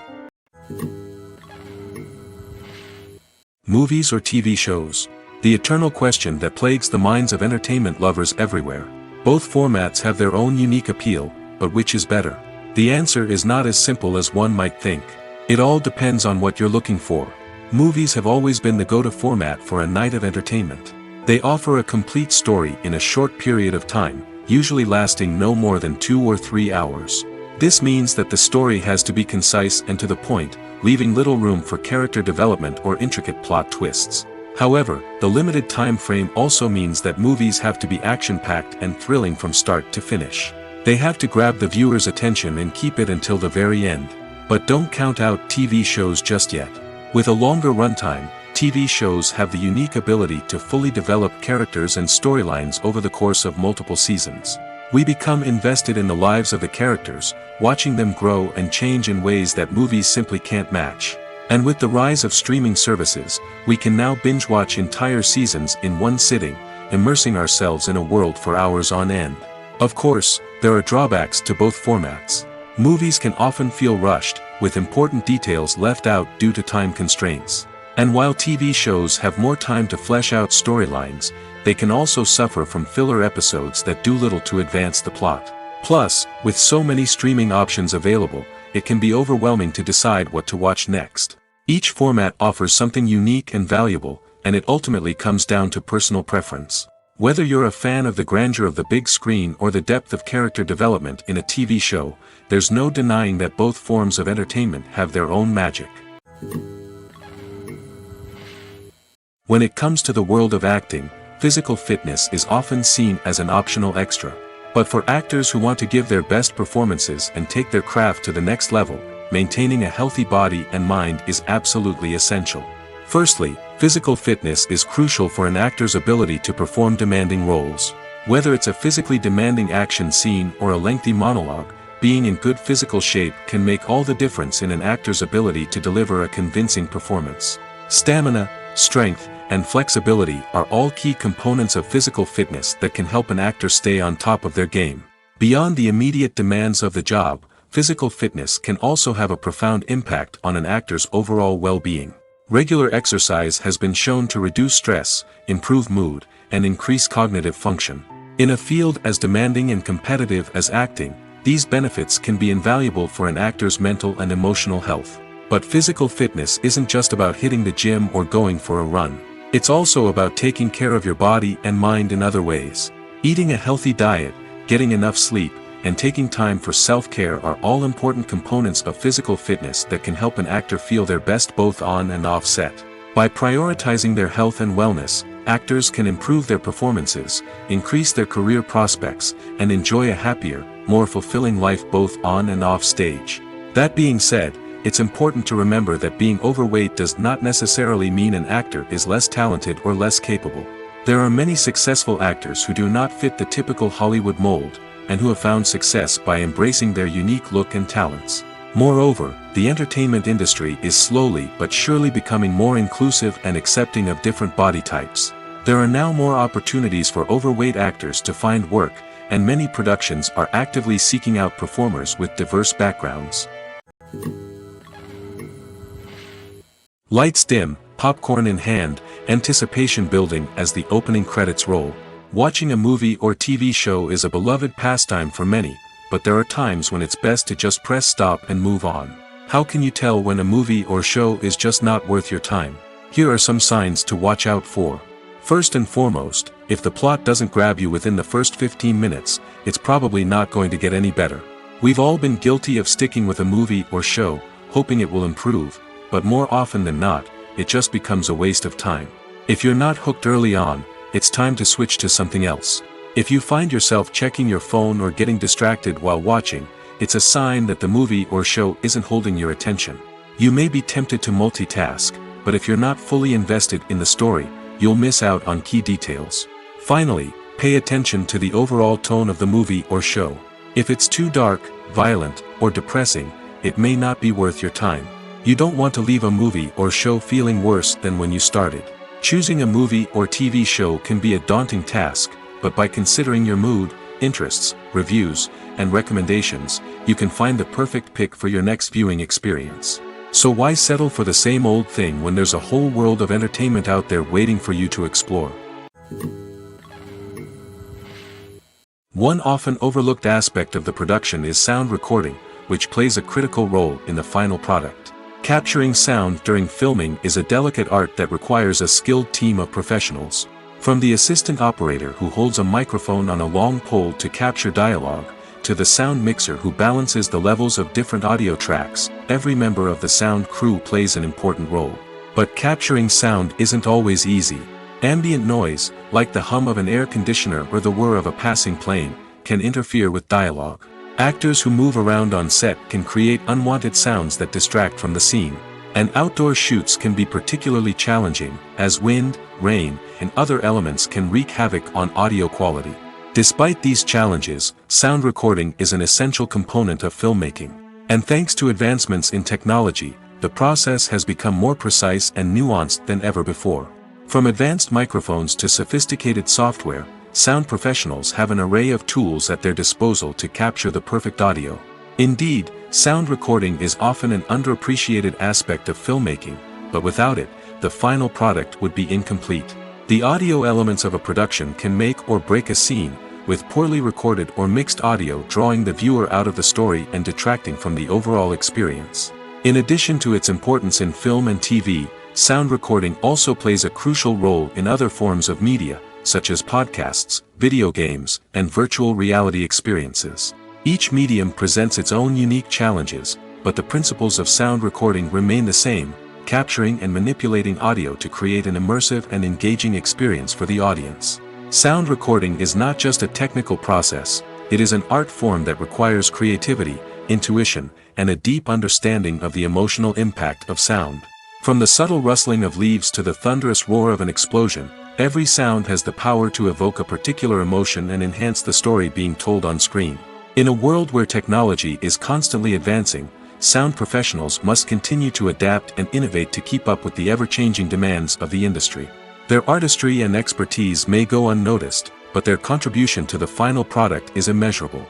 Movies or TV shows? The eternal question that plagues the minds of entertainment lovers everywhere. Both formats have their own unique appeal, but which is better? The answer is not as simple as one might think. It all depends on what you're looking for. Movies have always been the go-to format for a night of entertainment. They offer a complete story in a short period of time, usually lasting no more than 2 or 3 hours. This means that the story has to be concise and to the point, leaving little room for character development or intricate plot twists. However, the limited time frame also means that movies have to be action-packed and thrilling from start to finish. They have to grab the viewer's attention and keep it until the very end. But don't count out TV shows just yet. With a longer runtime, TV shows have the unique ability to fully develop characters and storylines over the course of multiple seasons. We become invested in the lives of the characters, watching them grow and change in ways that movies simply can't match. And with the rise of streaming services, we can now binge-watch entire seasons in one sitting, immersing ourselves in a world for hours on end. Of course, there are drawbacks to both formats. Movies can often feel rushed, with important details left out due to time constraints. And while TV shows have more time to flesh out storylines, they can also suffer from filler episodes that do little to advance the plot. Plus, with so many streaming options available, it can be overwhelming to decide what to watch next. Each format offers something unique and valuable, and it ultimately comes down to personal preference. Whether you're a fan of the grandeur of the big screen or the depth of character development in a TV show, there's no denying that both forms of entertainment have their own magic. When it comes to the world of acting, physical fitness is often seen as an optional extra. But for actors who want to give their best performances and take their craft to the next level, maintaining a healthy body and mind is absolutely essential. Firstly, physical fitness is crucial for an actor's ability to perform demanding roles. Whether it's a physically demanding action scene or a lengthy monologue, being in good physical shape can make all the difference in an actor's ability to deliver a convincing performance. Stamina, strength, and flexibility are all key components of physical fitness that can help an actor stay on top of their game. Beyond the immediate demands of the job, physical fitness can also have a profound impact on an actor's overall well-being. Regular exercise has been shown to reduce stress, improve mood, and increase cognitive function. In a field as demanding and competitive as acting, these benefits can be invaluable for an actor's mental and emotional health. But physical fitness isn't just about hitting the gym or going for a run. It's also about taking care of your body and mind in other ways. Eating a healthy diet, getting enough sleep, and taking time for self-care are all important components of physical fitness that can help an actor feel their best both on and off set. By prioritizing their health and wellness, actors can improve their performances, increase their career prospects, and enjoy a happier, more fulfilling life both on and off stage. That being said, it's important to remember that being overweight does not necessarily mean an actor is less talented or less capable. There are many successful actors who do not fit the typical Hollywood mold, and who have found success by embracing their unique look and talents. Moreover, the entertainment industry is slowly but surely becoming more inclusive and accepting of different body types. There are now more opportunities for overweight actors to find work, and many productions are actively seeking out performers with diverse backgrounds. Lights dim, popcorn in hand, anticipation building as the opening credits roll. Watching a movie or TV show is a beloved pastime for many, but there are times when it's best to just press stop and move on. How can you tell when a movie or show is just not worth your time? Here are some signs to watch out for. First and foremost, if the plot doesn't grab you within the first 15 minutes, it's probably not going to get any better. We've all been guilty of sticking with a movie or show, hoping it will improve, but more often than not, it just becomes a waste of time. If you're not hooked early on, it's time to switch to something else. If you find yourself checking your phone or getting distracted while watching, it's a sign that the movie or show isn't holding your attention. You may be tempted to multitask, but if you're not fully invested in the story, you'll miss out on key details. Finally, pay attention to the overall tone of the movie or show. If it's too dark, violent, or depressing, it may not be worth your time. You don't want to leave a movie or show feeling worse than when you started. Choosing a movie or TV show can be a daunting task, but by considering your mood, interests, reviews, and recommendations, you can find the perfect pick for your next viewing experience. So why settle for the same old thing when there's a whole world of entertainment out there waiting for you to explore? One often overlooked aspect of the production is sound recording, which plays a critical role in the final product. Capturing sound during filming is a delicate art that requires a skilled team of professionals. From the assistant operator who holds a microphone on a long pole to capture dialogue, to the sound mixer who balances the levels of different audio tracks, every member of the sound crew plays an important role. But capturing sound isn't always easy. Ambient noise, like the hum of an air conditioner or the whir of a passing plane, can interfere with dialogue. Actors who move around on set can create unwanted sounds that distract from the scene. And outdoor shoots can be particularly challenging, as wind, rain, and other elements can wreak havoc on audio quality. Despite these challenges, sound recording is an essential component of filmmaking. And thanks to advancements in technology, the process has become more precise and nuanced than ever before. From advanced microphones to sophisticated software, sound professionals have an array of tools at their disposal to capture the perfect audio. Indeed, sound recording is often an underappreciated aspect of filmmaking, but without it, the final product would be incomplete. The audio elements of a production can make or break a scene, with poorly recorded or mixed audio drawing the viewer out of the story and detracting from the overall experience. In addition to its importance in film and TV, sound recording also plays a crucial role in other forms of media, such as podcasts, video games, and virtual reality experiences. Each medium presents its own unique challenges, but the principles of sound recording remain the same, capturing and manipulating audio to create an immersive and engaging experience for the audience. Sound recording is not just a technical process, it is an art form that requires creativity, intuition, and a deep understanding of the emotional impact of sound. From the subtle rustling of leaves to the thunderous roar of an explosion, every sound has the power to evoke a particular emotion and enhance the story being told on screen. In a world where technology is constantly advancing, sound professionals must continue to adapt and innovate to keep up with the ever-changing demands of the industry. Their artistry and expertise may go unnoticed, but their contribution to the final product is immeasurable.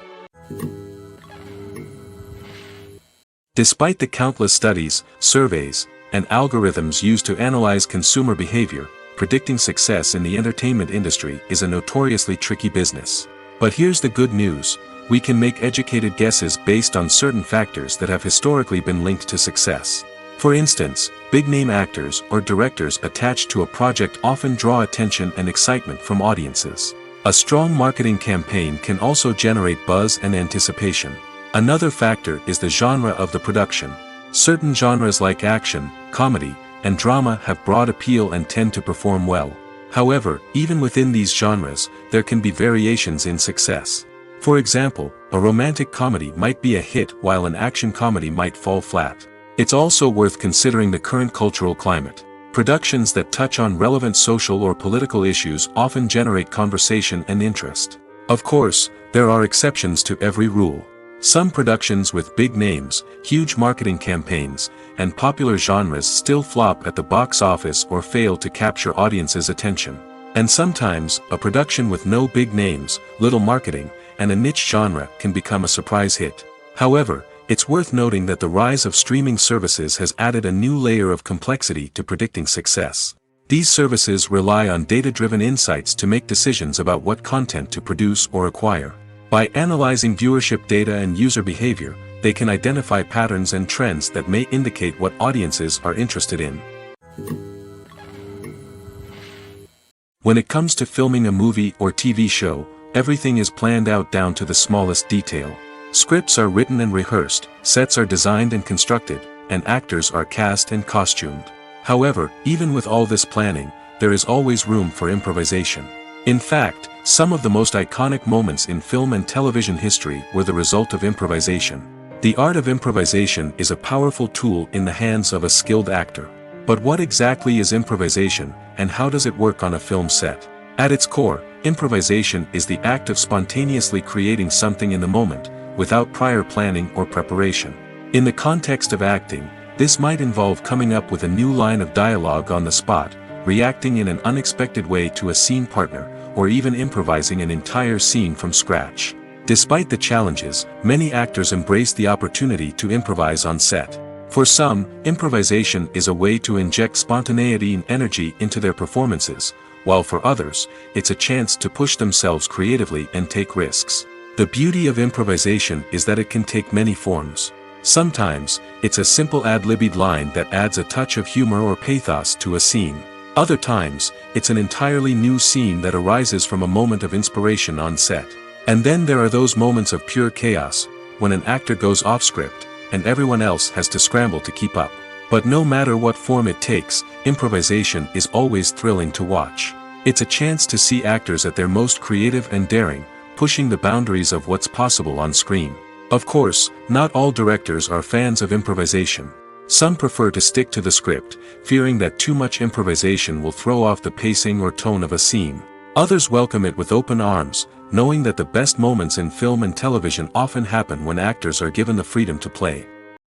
Despite the countless studies, surveys, and algorithms used to analyze consumer behavior, predicting success in the entertainment industry is a notoriously tricky business. But here's the good news. We can make educated guesses based on certain factors that have historically been linked to success. For instance, big-name actors or directors attached to a project often draw attention and excitement from audiences. A strong marketing campaign can also generate buzz and anticipation. Another factor is the genre of the production. Certain genres like action, comedy, and drama have broad appeal and tend to perform well. However, even within these genres, there can be variations in success. For example, a romantic comedy might be a hit while an action comedy might fall flat. It's also worth considering the current cultural climate. Productions that touch on relevant social or political issues often generate conversation and interest. Of course, there are exceptions to every rule. Some productions with big names, huge marketing campaigns, and popular genres still flop at the box office or fail to capture audiences' attention. And sometimes, a production with no big names, little marketing, and a niche genre can become a surprise hit. However, it's worth noting that the rise of streaming services has added a new layer of complexity to predicting success. These services rely on data-driven insights to make decisions about what content to produce or acquire. By analyzing viewership data and user behavior, they can identify patterns and trends that may indicate what audiences are interested in. When it comes to filming a movie or TV show, everything is planned out down to the smallest detail. Scripts are written and rehearsed, sets are designed and constructed, and actors are cast and costumed. However, even with all this planning, there is always room for improvisation. In fact, some of the most iconic moments in film and television history were the result of improvisation. The art of improvisation is a powerful tool in the hands of a skilled actor. But what exactly is improvisation, and how does it work on a film set? At its core, improvisation is the act of spontaneously creating something in the moment, without prior planning or preparation. In the context of acting, this might involve coming up with a new line of dialogue on the spot, reacting in an unexpected way to a scene partner, or even improvising an entire scene from scratch. Despite the challenges, many actors embrace the opportunity to improvise on set. For some, improvisation is a way to inject spontaneity and energy into their performances, while for others, it's a chance to push themselves creatively and take risks. The beauty of improvisation is that it can take many forms. Sometimes, it's a simple ad-libbed line that adds a touch of humor or pathos to a scene. Other times, it's an entirely new scene that arises from a moment of inspiration on set. And then there are those moments of pure chaos, when an actor goes off script, and everyone else has to scramble to keep up. But no matter what form it takes, improvisation is always thrilling to watch. It's a chance to see actors at their most creative and daring, pushing the boundaries of what's possible on screen. Of course, not all directors are fans of improvisation. Some prefer to stick to the script, fearing that too much improvisation will throw off the pacing or tone of a scene. Others welcome it with open arms, knowing that the best moments in film and television often happen when actors are given the freedom to play.